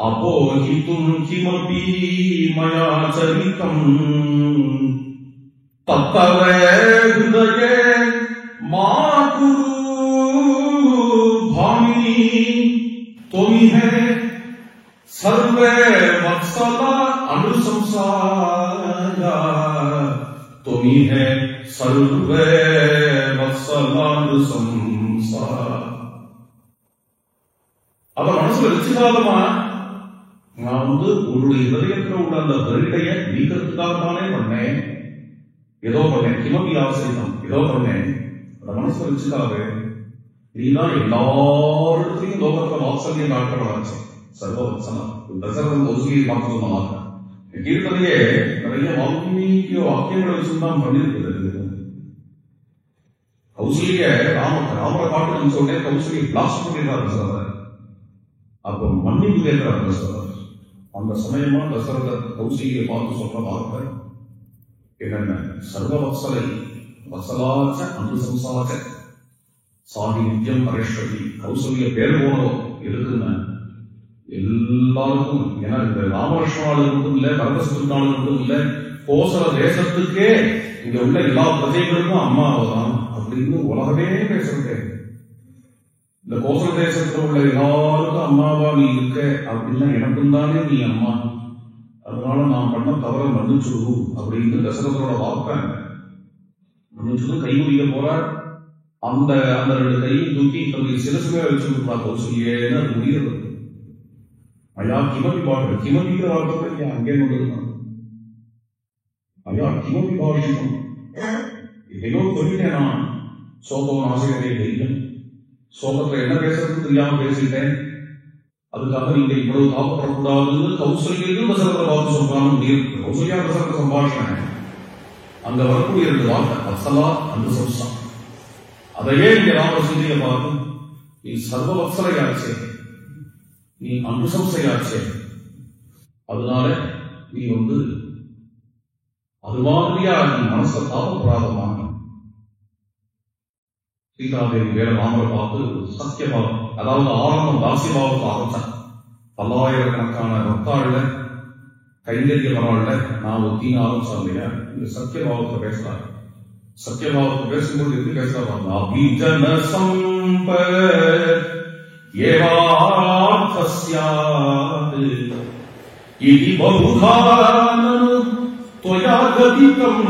அப்போஹிதும் கிமபி மயா சரிதம் தத்தவ ஹிருதயே மா குரு பாமினி தொமிஹே சர்வே வத்சலா அனுசம்சாரா தொமிஹே சர்வே வத்சலா அனுசம்சாரா. அத மனசுல வச்சுக்காதமா, நான் உன்னுடைய இதயத்தில் உள்ள அந்த வெறிடைய நீக்கிறதுக்காகத்தானே பண்ணேன், ஏதோ பண்ணேன், கிமபி ஆசைதான் ஏதோ பண்ணேன், அந்த மனசுல வச்சுக்காவே. நீதான் எல்லாருக்கும் லோகத்துல வாத்சல்யம் காட்டுறவனாச்சு, சர்வவத்சலம். தசரதன் கௌசல்யை பார்த்து சொன்னாங்க. கீர்த்தனையே நிறைய வால்மீகிய வாக்கியங்களை வச்சுதான் பண்ணிருக்கிறது. கௌசல்ய ராமரை காட்டு சொன்னேன், கௌசல்யை பிளாஸ்ட் பண்ணிடுறாரு சார். அப்போ மன்னிப்பு கேட்கிறார் தசரதர். அந்த சமயமா தசரதர் கௌசல்யை பார்த்து சொல்ற வார்த்தை என்னென்ன, சர்வவத்சலை வத்சலாச்ச அனுசம்சாச்ச சாகித்யம் பரேஸ்வரி. கௌசல்ய பேர் போனோம் இருக்குன்னு எல்லாருக்கும், ஏன்னா இந்த ராமலட்சுமணால் மட்டும் இல்ல, பரதசத்ருனால மட்டும் இல்ல, கோசல தேசத்துக்கே இங்க உள்ள எல்லா பிரஜைகளுக்கும் அம்மாவதான் அப்படின்னு உலகமே பேசுறது. இந்த கோசல தேசத்துல உள்ள எல்லாருக்கும் அம்மாவா நீ இருக்க அப்படின்னா எனக்கும் தானே நீ அம்மா, அதனால நான் பண்ண தவற மன்னிச்சுடு அப்படின்னு தசரதரோட வார்த்தை. மன்னிச்சதும் கைகுடிக்க போறார். அந்த அந்த 2 கையும் தூக்கி தன்னுடைய சிலசுமே வச்சுருந்தா கௌசல்யேன்னு அது முடிகிறது. ஐயா கிமபி பாஷம், கிமபிங்கிற வார்த்தை இல்லையா அங்கே கொண்டிருந்தான். ஐயா கிமபி பாஷம் எதையோ சொல்லிட்டேன் நான். சோகம் ஆசிரியரை தைரியம், சோகத்துல என்ன பேசுறது தெரியாம பேசிட்டேன், அதுக்காக நீங்க இவ்வளவு தாக்கப்படக்கூடாதுன்னு கௌசல்யையும் தசரத்தை பார்த்து சொல்றாங்க. கௌசல்யா தசரத சம்பாஷணை அங்க வரக்கூடிய 2 வார்த்தை அசலா அந்த சம்சா. அதையே இங்க ராமசிந்திய பார்த்து நீ சர்வவத்சரையாச்சே, நீ அனுசம்சையாச்சே, அதனால நீ அது மாதிரியா நீ மனசை தாபப்பிராதமான சீதாதேவி வேற ராமரை பார்த்து சத்தியபாவம், அதாவது ஆரம்பம் தாசியபாவத்தை ஆரம்பிச்சான். பல்லாயிரக்கணக்கான பக்தாள்ல கைங்கரிய பரவாயில்ல நான் ஒத்தின்னு ஆரம்பிச்சா இல்லையா, இந்த சத்தியபாவத்தை பேசுறாரு. சத்தியபாவத்தை பேசும்போது எப்படி பேசுறாங்க, அபிஜன சம்பத் ஏவார்த்தஸ்யாத் இதி பகுதானனு त्वया गतिकम्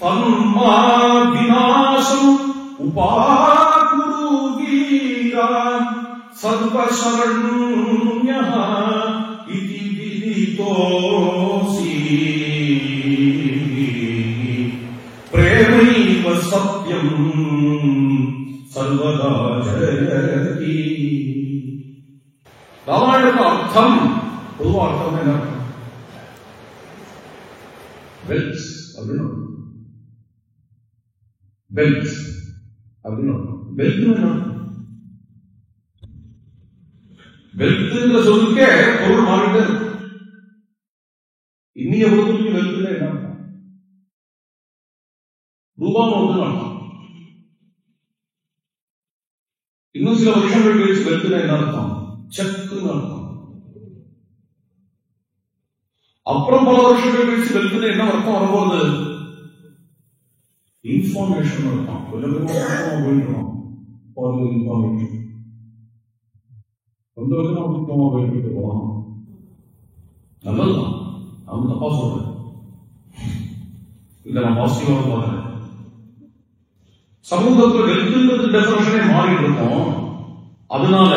तन्मा विनाशम् उपाकुरु वीरा सर्वशरण्यः इति विदितोऽसि प्रेमैव सत्यम् सर्वदा जयति. रामायणस्य अर्थम् பொதுவா அர்த்தம் என்ன? வெல்த் அப்படின்னு வெல்த் அப்படின்னு வெல்த் வெல்த்ங்கிற சொல்லுக்கே பொருள் மாறிட்டு இன்னைய பொறுத்தவரைக்கும் வெல்த்ல என்ன அர்த்தம்? ரூபான்னு அர்த்தம். இன்னும் சில வருஷங்கள் கழிச்சு வெல்த்ல என்ன அர்த்தம்? செக்குன்னு அர்த்தம். அப்புறம் பல வருஷங்கள் கழிச்சு வெல்த்ல என்ன அர்த்தம் வரும்போது இன்ஃபர்மேஷன் அர்த்தம். கொஞ்சம் போயிட்டோம் இன்ஃபர்மேஷன் கொஞ்சம் கொஞ்சமா போயிட்டு போகலாம். நல்லதுதான், நான் தப்பா சொல்றேன், இதை நான் பாசிட்டிவா பார்க்கிறேன். சமூகத்தில் வெல்த்ங்கிறது டெஃபினிஷனே மாறி இருக்கும். அதனால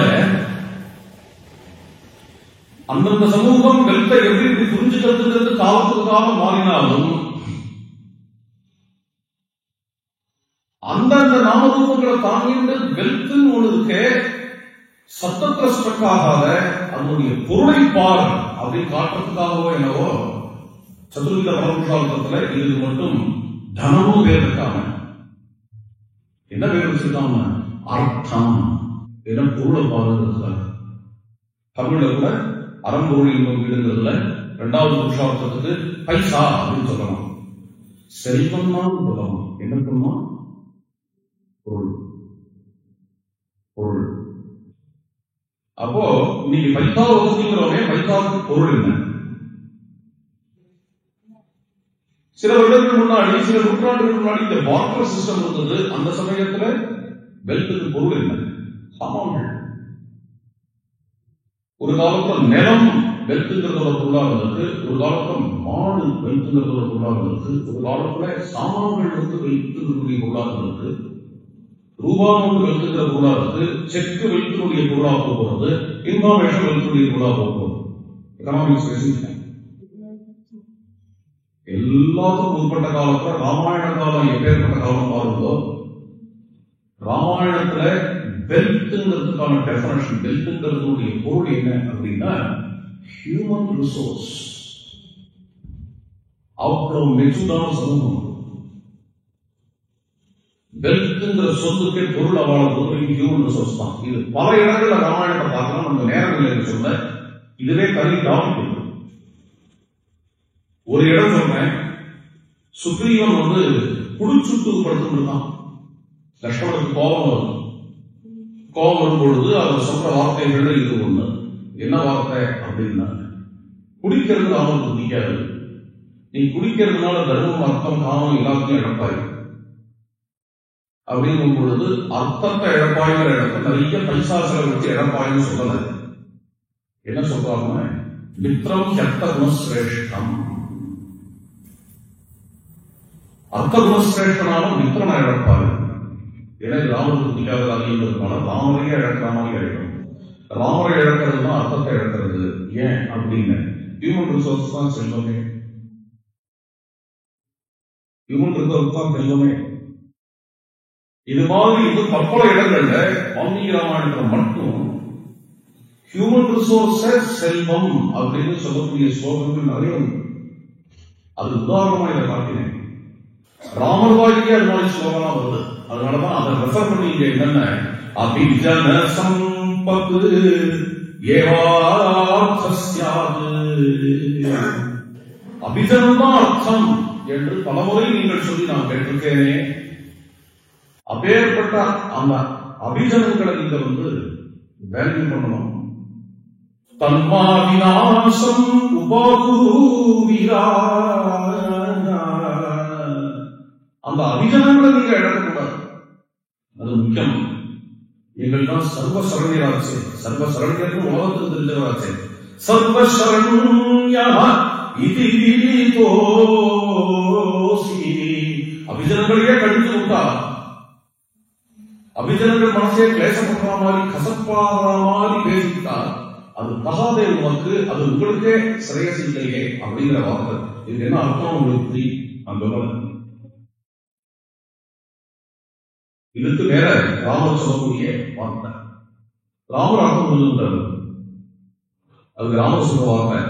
அந்தந்த சமூகம் வெல்த்தை எப்படி புரிஞ்சுக்கிறதுங்கிறது காலத்துக்காக மாறினாலும் அந்தந்த நாமரூபங்களை தாங்கிட்டு வெல்த்துன்னு ஒண்ணு இருக்கே, சத்தத்துல ஸ்ட்ரக் ஆகாத அதனுடைய பொருளை பார் அப்படின்னு காட்டுறதுக்காகவோ என்னவோ சதுர்வித பரமசாலத்துல இது மட்டும் தனமும் பேர் இருக்காம என்ன பேர் வச்சிருக்காம அர்த்தம் என்ன பொருளை பாருங்கிறதுல. தமிழ்ல கூட அறம்பொருள் இன்பம் வீடுங்கிறதுல 2வது புருஷார்த்தத்துக்கு பைசா அப்படின்னு சொல்லலாம். செல்வம் தான் சொல்லலாம். என்ன பண்ணுமா பொருள் பொருள். அப்போ இன்னைக்கு பைசா வசதிங்கிறவங்க பைசாவுக்கு பொருள் என்ன? சில வருடங்கள் முன்னாடி, சில நூற்றாண்டுகள் முன்னாடி இந்த பார்ட்டர் சிஸ்டம் இருந்தது. அந்த சமயத்துல வெல்த்துக்கு பொருள் என்ன? சாமான்கள். ஒரு காலத்துல நிலம் வெல்த்துங்கிறதோட பொருளா இருந்தது, ஒரு காலத்துல மாடு வெல்த்துங்கிறதோட பொருளா இருந்தது, ஒரு காலத்துல சாமான்கள் வெல்த்துடைய பொருளா இருந்தது, ரூபாய் வெல்த்துங்கிற பொருளா இருக்கு, செக்கு வெல்த்துடைய பொருளா போகிறது, இன்ஃபர்மேஷன் வெல்த்துடைய பொருளா போகிறது. எக்கனாமிக்ஸ் பேசிட்டேன். எல்லாத்துக்கும் உட்பட்ட காலத்துல ராமாயண காலம் எப்பேற்பட்ட காலம் பாருங்களோ, ராமாயணத்துல வெல்த்ங்கிறதுக்கான டெஃபினிஷன், வெல்த்ங்கிறதுடைய பொருள் என்ன அப்படின்னா ஹியூமன் ரிசோர்ஸ். அவ்வளவு மெச்சூர்டான சமூகம். வெல்த்ங்கிற சொல்லுக்கே பொருள் அவாளது ஹியூமன் ரிசோர்ஸ் தான். இது பல இடங்கள்ல ராமாயணத்தை பார்க்கலாம். நம்ம நேரம் இல்லை சொல்ல, இதுவே தனி டாபிக். ஒரு இடம் சொன்னேன், சுக்ரீவன் குடிச்சுட்டு படுத்துட்டான். லட்சுமணனுக்கு கோபம் வரும். கோபம் வரும்பொழுது அவர் சொல்ற வார்த்தைகள் இது ஒண்ணு. என்ன வார்த்தை அப்படின்னா, குடிக்கிறது அவனுக்கு பிடிக்காது, நீ குடிக்கிறதுனால தர்மம் அர்த்தம் காமம் எல்லாத்தையும் இழப்பாய் அப்படிங்கும் பொழுது அர்த்தத்தை இழப்பாய்ங்கிற இடத்துல நிறைய பைசா செலவழிச்சு இழப்பாய்ன்னு சொல்லல. என்ன சொல்றாங்க, மித்திரம் கெட்ட குணசிரேஷ்டம். அர்த்தகுணஸ்ரேஷ்டனான மித்திரனை இழப்பாரு. எனக்கு ராமருக்கு பிடிக்காத என்பதற்கான ராமரையே இழக்கிற மாதிரி ஆயிடும். ராமரை இழக்கிறது தான் அர்த்தத்தை இழக்கிறது. ஏன் அப்படின்னு ஹியூமன் ரிசோர்ஸ் தான் செல்வமே. ஹியூமன் ரிசோர்ஸ் தான் செல்வமே. இது மாதிரி இது பற்பல இடங்கள்ல வால்மீகி ராமாயணத்துல மட்டும் ஹியூமன் ரிசோர்ஸ் செல்வம் அப்படின்னு சொல்லக்கூடிய ஸ்லோகங்கள் நிறைய உண்டு. அது உதாரணமா இதை காட்டினேன். ராமர் வாழ்க்கையே அது மாதிரி ஸ்லோகமா வருது. அதனாலதான் அதை ரெஃபர் பண்ணி இங்க என்னென்ன அபிஜன சம்பத்து அபிஜனம் தான் அர்த்தம் என்று பலமுறை நீங்கள் சொல்லி நான் கேட்டிருக்கேனே. அப்பேற்பட்ட அந்த அபிஜனங்களை நீங்க வேல்யூ பண்ணணும். தன்மா விநாசம் உபகுவீரா, அந்த அபிஜனங்களை நீங்க இழக்கக்கூடாது. அது முக்கியம். நீங்கள் தான் சர்வ சரண்யராச்சு. சர்வ சரண்யர்கள் உலகத்துக்கு தெரிஞ்சவராச்சு. சர்வ சரண்யா இது அபிஜனங்களையே கடித்து விட்டா, அபிஜனங்கள் மனசே கிளேசப்படுற மாதிரி கசப்பாடுற மாதிரி பேசிட்டா அது தகாதே உனக்கு, அது உங்களுக்கே சிரேயஸ் இல்லையே அப்படிங்கிற வார்த்தை. இது என்ன அர்த்தம் உங்களுக்கு புரியும்? அந்த இதுக்கு வேற ராமர் சொல்லக்கூடிய வார்த்தை. ராமர் அர்த்தம் சொல்லுன்றார். அது ராமர் சொல்ற வார்த்தை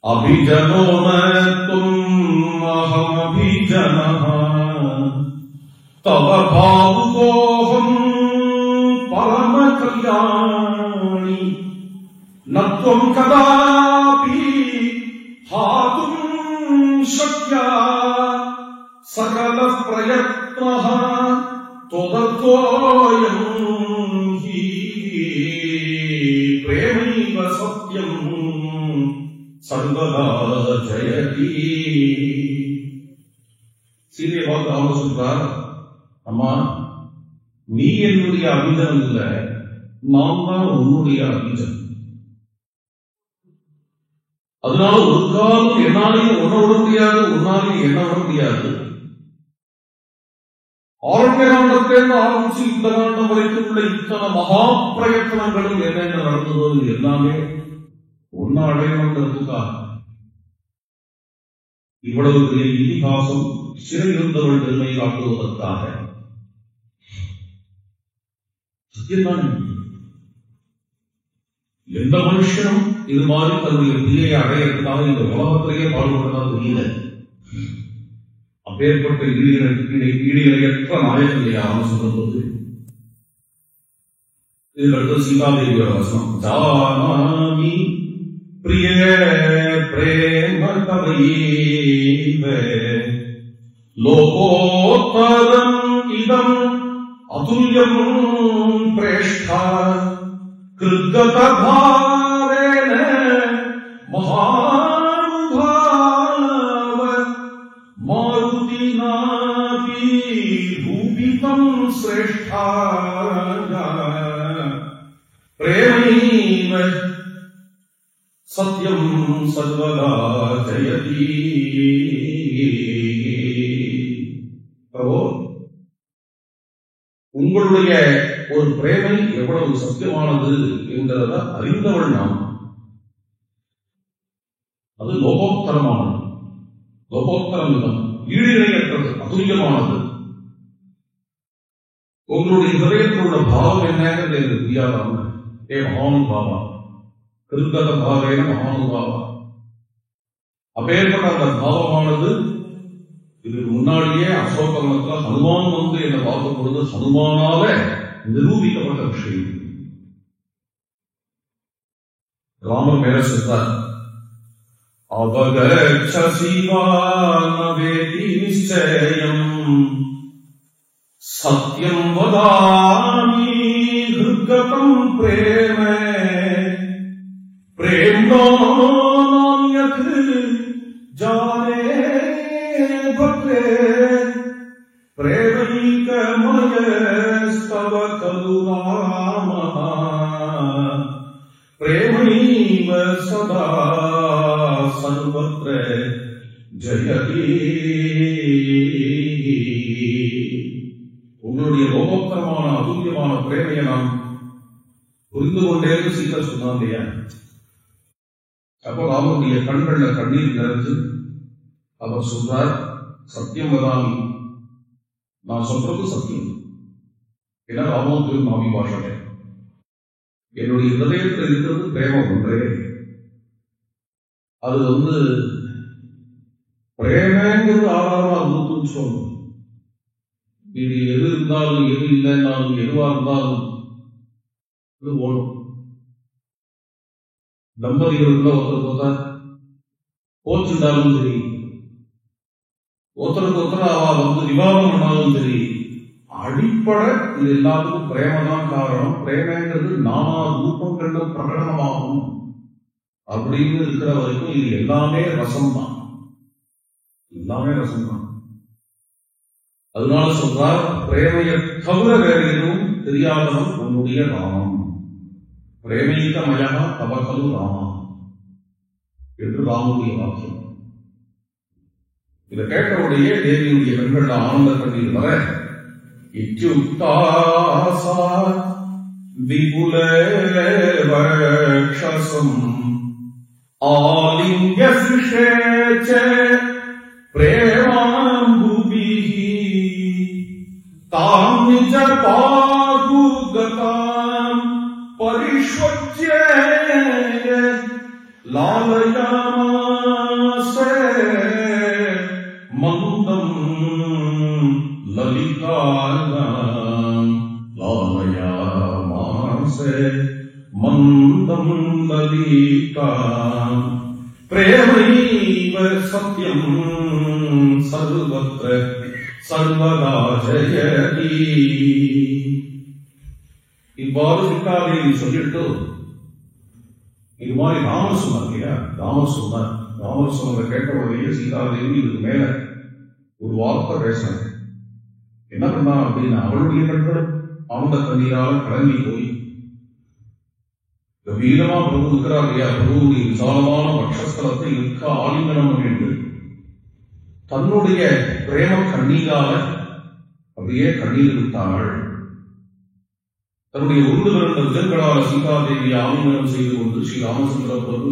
அபிஜனோனம் அஹம் அபிஜனஹ தவ பாவுகோஹம் பரம கல்யாணி நத்வம் கதாபி ஹாதும் சக்யா சகல பிரயத்னஹ தொதத்வோயம் ஹி பிரேமைவ சத்யம் சர்வதா ஜயதி. சீதையை பார்த்து அவங்க சொல்றார், அம்மா நீ என்னுடைய அபிஜனம் இல்ல, நான் தான் உன்னுடைய அபிஜனம். அதனால ஒரு காலம் என்னாலையும் உன்ன விட முடியாது, உன்னாலையும் என்ன விட முடியாது. ஆரண்யகாண்டத்திலிருந்து ஆரம்பிச்சு இந்த காண்டம் வரைக்கும் உள்ள இத்தனை மகா பிரயத்தனங்களும் என்னென்ன நடந்ததோ எல்லாமே ஒன்னா அடையணுன்றதுக்காக. இவ்வளவு பெரிய இதிகாசம் சிறையிருந்தவள் பெருமை காட்டுவதற்காக. சத்தியம்தான். எந்த மனுஷனும் இது மாதிரி தன்னுடைய பிள்ளையை அடையறதுக்காக இந்த உலகத்திலேயே பாடுபடுறதா தெரியல. அப்பேற்பட்ட ஈடியற்ற நாயகன் யாரும் சொல்லும்போது இதுல அடுத்த சீதாதேவியோட வசனம் ஜானாமி பிரிய பிரேம தவையேவ லோகோத்தரம் இதம் அதுல்யம் பிரேஷ்டா கிருத்கத பாவேன மகானுபாவ மாருதிநாபி ரூபிதம் ஸ்ரேஷ்டா பிரேமைவ சத்யம் சர்வதா ஜயதி. பிரபு, உங்களுடைய ஒரு பிரேமை எவ்வளவு சத்தியமானது என்கிறத அறிந்தவள் நாம். அது லோகோத்தரமானது, லோகோத்தரம் இல்லம், ஈடிணையற்றது, அதுல்யமானது. உங்களுடைய இதயத்தில் உள்ள பாவம் என்னங்கிறது எனக்கு புரியாதாம ஏ மகானுபாவா கிருத்தக பாவேன மகானுபாவா. அப்பேற்பட்ட அந்த பாவமானது இதுக்கு முன்னாடியே அசோகவனத்துல ஹனுமான் என்னை பார்க்கும் பொழுது ஹனுமானால நிரூபிக்கப்பட்ட விஷயம். ராமர் மேல சொல்றார், அவகச்ச சீவானவேதி நிச்சயம் சத்யம் வதாமி ஹிருத்கதம் பிரேமே பிரேம்னோ நான்யத் ஜானே பக்ரே பிரேமைகமயஸ்தவ கருணாமஹ பிரேமைவ சதா சர்வத்ர ஜயதி. உங்களுடைய லோகோத்தரமான அதுல்யமான பிரேமையை நாம் புரிந்து கொண்டே சீக்கிரம் சொன்னா இல்லையா? அப்போ ராமனுடைய கண்கள்ல கண்ணீர் நிறைஞ்சு அவர் சொல்றார், சத்தியம் வதாமி, நான் சொல்றது சத்தியம். ஏன்னா ராமோக்கு மாமி பாஷை, என்னுடைய இதயத்தில் இருக்கிறது பிரேமம் ஒன்றே. அது பிரேமங்கிறது ஆதாரமா இருந்துன்னு சொல்லணும். இது எது இருந்தாலும் எது இல்லைன்னாலும் எதுவா இருந்தாலும் இது ஓடும். தம்பதிகளுக்குள்ள ஒருத்தருக்கு ஒருத்தர் போச்சுட்டாலும் சரி, ஒருத்தருக்கு ஒருத்தர் அவ விவாதம் பண்ணாலும் சரி, அடிப்படை இது எல்லாத்துக்கும் பிரேமதான் காரணம். பிரேமங்கிறது நானா ரூபங்கள்ல பிரகடனமாகும் அப்படின்னு இருக்கிற வரைக்கும் இது எல்லாமே ரசம்தான், எல்லாமே ரசம்தான். அதனால சொல்றார், பிரேமையை தவிர வேற எதுவும் தெரியாதவன் உன்னுடைய ராமம். பிரேமைக்க மயமா தவகலு ராமா என்று ராமனுடைய வாக்கியம். இதை கேட்டவுடைய தேவியுடைய கண்கள் ஆனந்த கண்ணீர் வர, இத்யுக்தாசா விபுல வக்ஷசம் ஆலிங்க சிஷேச்ச பிரேமாம்புபிஹி தாம் நிஜ பாகுகதாம் பரிஷ்வத்ய லாலயாமாஸே மந்தம் லலிதாயாம் லாலயாமாஸே மந்தம் லலிதாம் பிரேமைவ சத்யம் சர்வத்ர சர்வதா ஜயதி. இவ்வாறு சீதாதேவி சொல்லிட்டு இது மாதிரி ராமர் சொன்னார் இல்லையா? ராமர் சொன்னதை கேட்ட உடனே சீதாதேவி இதுக்கு மேல ஒரு வார்த்தை பேசினார். என்ன பண்ணா அப்படின்னா, அவளுடைய கண்கள் ஆனந்த கண்ணீரால் கலங்கி போய் கம்பீரமா பிரபு இருக்கிறார் இல்லையா? பிரபுடைய விசாலமான பட்சஸ்தலத்தை இருக்க ஆலிங்கனம் என்று தன்னுடைய பிரேம கண்ணீரால அப்படியே கண்ணீர் விட்டாள். தன்னுடைய உருண்டு பிறந்த விதங்களால சீதாதேவி ஆலிங்கனம் செய்து கொண்டு ஸ்ரீ ராமச்சந்திர பிரபு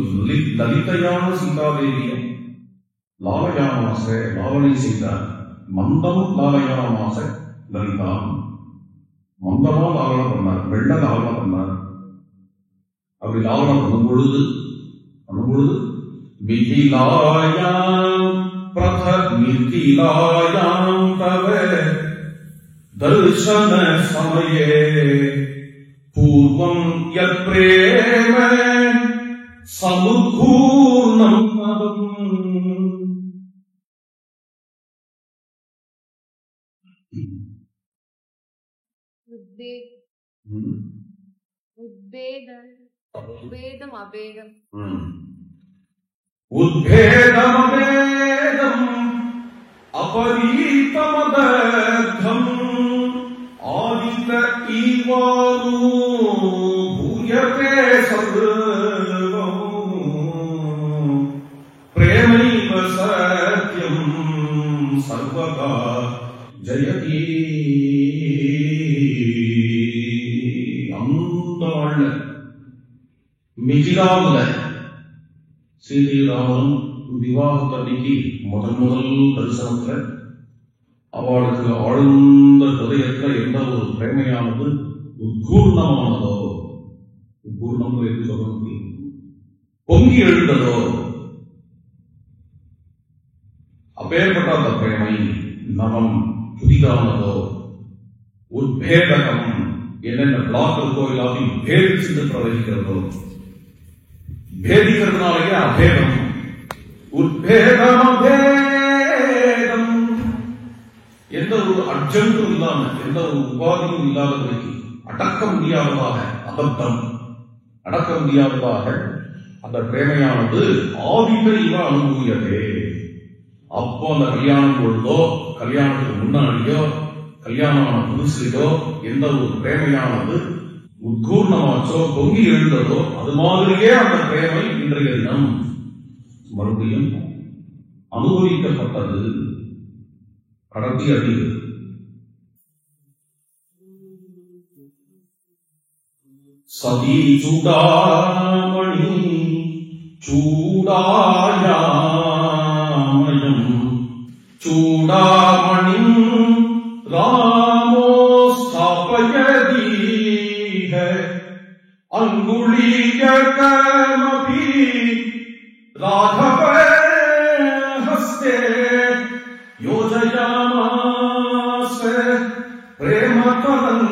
லலிதையான சீதாதேவியும் லாலயாமாச லாவணை செய்தார். மந்தம் லாலயாமாச லலிதாம், மந்தமா லாவணம் பண்ணார், வெள்ள லாவணம் பண்ணார். அப்படி லாவணம் பண்ணும் பொழுது மிதிலாயாம் மிதிலாயாம் தவ தர்சன சமயே பூர்வம் யத் பிரேம சமுத்பூர்ணம் மதம்.
உத்வேதம் அபேதம்
உத்வேதமபேதம் அபரீதமதர்த்தம் ஆதித ஈவானு பூயதே சர்வம் பிரேமைவ சத்யம் சர்வதா ஜயதி. அந்த வாழ்ல மிதிலாவுல சீதைராமன் விவாகத்தன்னைக்கு முதல் தரிசனத்துல அவளுக்கு ஆழ்ந்த ஹிருதயத்துல எந்த ஒரு பிரேமையானது உத்கூர்ணமானதோ, உத்கூர்ணம் என்று சொல்ல முடியும், பொங்கி எழுந்ததோ, அப்பேற்பட்ட அந்த பிரேமை நவம் புதிதானதோ, உத்பேதகம் என்னென்ன பிளாக் இருக்கோ எல்லாத்தையும் பேரிச்சு பிரவகிக்கிறதோ, பேதிக்கிறதுனாலேயே அபேதம். உத்பேதம் அபேதம், எந்த ஒரு அர்ஜென்ட்டும் இல்லாம, எந்த ஒரு உபாதியும் இல்லாதவருக்கு அடக்க முடியாததாக, அபத்தம் அடக்க முடியாததாக அந்த பிரேமையானது ஆதித்த இவ அனுபவியதே. அப்போ அந்த கல்யாணம் பொழுதோ, கல்யாணத்துக்கு முன்னாடியோ, கல்யாணமான புதுசிலோ எந்த ஒரு பிரேமையானது உத்கூர்ணமாச்சோ, பொங்கி எழுந்ததோ, அது மாதிரியே அந்த பிரேமை இன்றைய தினம் மறுபடியும் அனுபவிக்கப்பட்டது. கடத்தி அடி சதி சுடாமணி சூடாயாமயம் சூடாமணி ராமோ ஸ்தாபயதீஹ அங்குலீயகமபி ராகவ ஹஸ்தே யோஜயாமாஸ பிரேமதரங்கா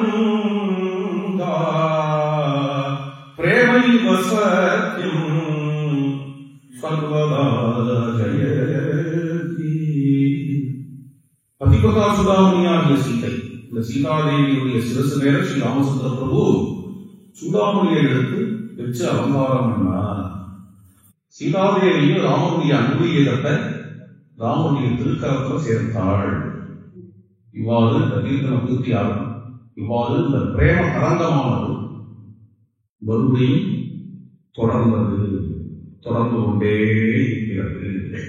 பிரேமைவ சத்யம் சர்வதா ஜயதி. பதிபதா சூடாமணியாகிய சீதை, இந்த சீதாதேவியுடைய சிரசு மேல ஸ்ரீ ராமச்சந்திர பிரபு சூடாமணியை எடுத்து வச்சு அலங்காரம் பண்ணார். சீதாதேவியும் ராமனுடைய அன்புடைய கட்ட ராமனுடைய திருக்கரத்தில் சேர்த்தாள். இவ்வாறு இந்த தீர்த்தன பூர்த்தியாகும். இவ்வாறு இந்த பிரேம தரங்கமானது மறுபடியும் தொடர்ந்து கொண்டே இருக்கிறது.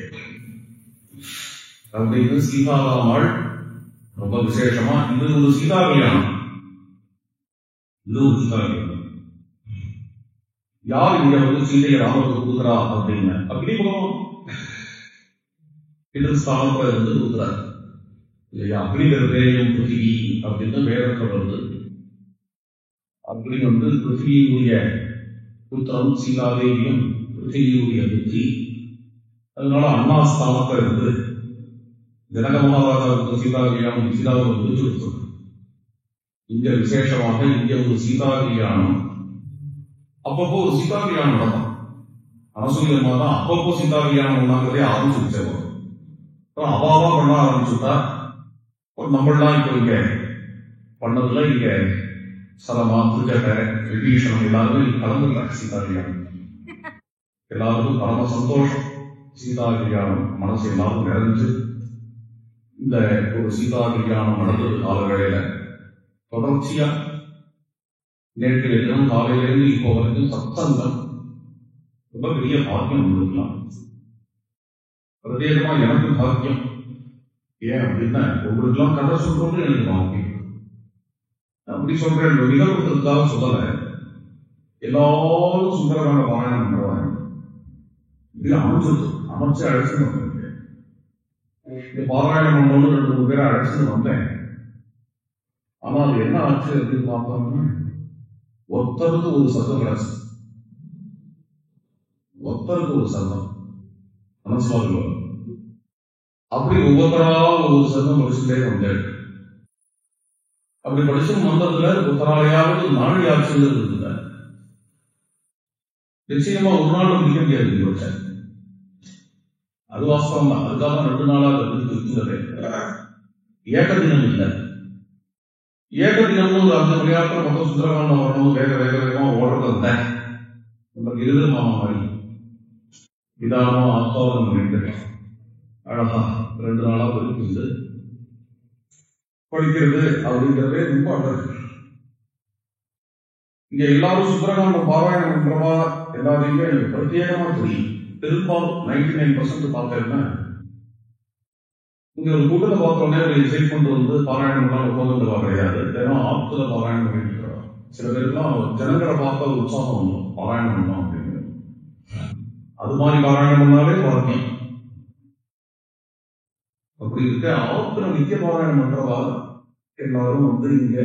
அப்படின்னு சீதாராமாள் ரொம்ப விசேஷமா இது ஒரு சீதா கல்யாணம். யார் இங்க வந்து சீதையை ராமருக்கு கொடுக்குறா அப்படின்னு அக்னி பகவான் ஸ்தானத்துல இருந்து கொடுக்குறாரு இல்லையா? அக்னி தேயம் பிருத்திவி அப்படின்னு வேதத்துல வருது. அக்னி வந்து பிருத்திவியுடைய புத்திரம், சீதாதேவியும் பிருத்திவியுடைய புத்தி. அதனால அண்ணா ஸ்தானத்துல இருந்து ஜனக மகாராஜாவுக்கு சீதா கல்யாணம் சீதாவை முடிச்சு கொடுத்துருக்கு. இங்க விசேஷமாக இங்க ஒரு சீதா கல்யாணம், அப்பப்போ ஒரு சீதா கல்யாணம் நடக்கும். அரசூயமா தான் அப்பப்போ சீதா கல்யாணம் ஒன்றாங்கிறதே ஆரம்பிச்சு அபாவா பண்ண ஆரம்பிச்சுட்டா நம்மளாம் இப்போ இங்க பண்ணதுல இங்க சரமா திருச்சட்டை விபீஷணம் எல்லாருமே கலந்துருக்காங்க. சீதா கல்யாணம் எல்லாருக்கும் பரம சந்தோஷம். சீதா கல்யாணம் மனசு எல்லாரும் நிறைஞ்சு இந்த ஒரு சீதா கல்யாணம் நடந்தது காலவேளையில தொடர்ச்சியா நேற்று தினம் காலையிலிருந்து இப்போ வரைக்கும் சத்சங்கம் ரொம்ப பெரிய பாக்கியம் இருக்கலாம். பிரத்யேகமா எனக்கு பாக்கியம். ஏன் அப்படின்னா உங்களுக்கெல்லாம் கதை சொல்றது எனக்கு பாக்கியம். அப்படி சொல்றேன் நிகழ்வுக்காக சொல்லல. எல்லாரும் சுந்தரமான பாராயணம் பண்றாங்க. இது அமைச்சு அழைச்சுன்னு வந்தேன். பாராயணம் பண்ணணும்னு 2-3 பேரை அழைச்சுன்னு வந்தேன். ஆனா அது என்ன ஆச்சு அப்படின்னு பார்த்தோம்னா ஒருத்தருக்கு ஒரு சத்தம் கிடைச்சு, ஒருத்தருக்கு ஒரு சத்தம் மனசுல அப்படி ஒவ்வொருத்தரா ஒவ்வொரு சத்தம் படிச்சுட்டே வந்தேன். அப்படி படிச்சு வந்ததுல ஒருத்தராலையாவது நாளை ஆட்சியில் இருந்தது. நிச்சயமா ஒரு நாள் முடிக்க முடியாது. அது வாஸ்தவம் தான். அதுக்காக 2 நாளாக இருந்தது. ஏக தினம் இல்லை. ஏக தினம்னு அந்த விளையாட்டு மொத்தம் சுந்தரகாண்டம் வரணும், வேக வேகமா ஓடுறது அந்த நமக்கு இருதல் மாமா மாதிரி விதானமா ஆஸ்வாதம் பண்ணிட்டு அழகா 2 நாளா படிக்கிறது அப்படிங்கிறதே ரொம்ப அழகு. இங்க எல்லாரும் சுந்தரகாண்டம் பாராயணம் பண்றவா எல்லாரையுமே எனக்கு பிரத்யேகமா தெரியும். பெரும்பாலும் 99% பார்த்தேன்னா இங்க ஒரு கூட்டத்தை பார்த்தோன்னே ஒரு டிசைட் கொண்டு வந்து பாராயணம் பண்ணாலும் உட்காந்துவா கிடையாது. தினம் ஆப்துல பாராயணம் பண்ணிட்டு இருக்கிறோம். சில பேருக்குலாம் ஜனங்களை பார்த்த ஒரு உற்சாகம் வந்தோம் பாராயணம் பண்ணோம் அப்படிங்கிறது. அது மாதிரி பாராயணம் பண்ணாலே பாக்கியம். அப்படி இருக்க ஆப்துல நித்திய பாராயணம் பண்றவா எல்லாரும் வந்து இங்க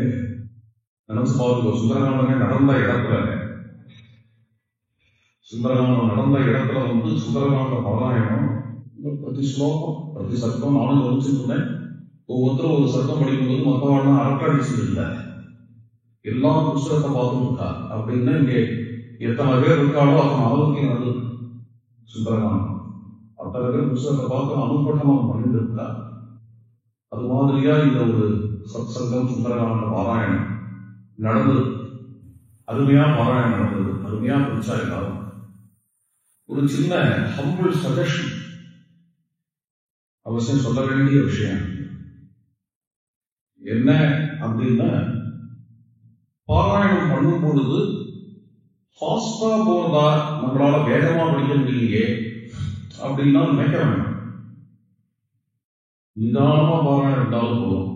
நினைச்சு பாருங்க. சுந்தரகாண்டமே நடந்த இடத்துல வந்து சுந்தரகாண்ட பாராயணம் பிரதி ஸ்லோகம் பிரதி சர்க்கம் நானும் கவனிச்சுட்டு இருந்தேன். ஒவ்வொருத்தரும் ஒரு சர்க்கம் படிக்கும்போது மொத்தமான அரட்டடிச்சது இல்லை. எல்லா புஸ்தகத்தை பார்த்தும் இருக்கா அப்படின்னா இங்கே எத்தனை பேர் இருக்காளோ அத்தனை அளவுக்கு நல்லது. சுந்தரகாண்டம் அத்தனை பேர் புஸ்தகத்தை பார்த்து அனுப்பட்டமாக பண்ணிட்டு இருக்கா. அது மாதிரியா இந்த ஒரு சத் சங்கம் சுந்தரகாண்ட பாராயணம் நடந்தது. அருமையா பாராயணம் நடந்தது. அருமையா பிடிச்சா எல்லாரும். ஒரு சின்ன ஹம்பிள் சஜஷன் அவசியம் சொல்ல வேண்டிய விஷயம் என்ன அப்படின்னா, பாராயணம் பண்ணும் பொழுது ஃபாஸ்டா போறதா நம்மளால வேகமா படிக்க முடியலையே அப்படின்னா நினைக்க வேண்டாம். நிதானமா பாராயணம் இருந்தாலும் போதும்.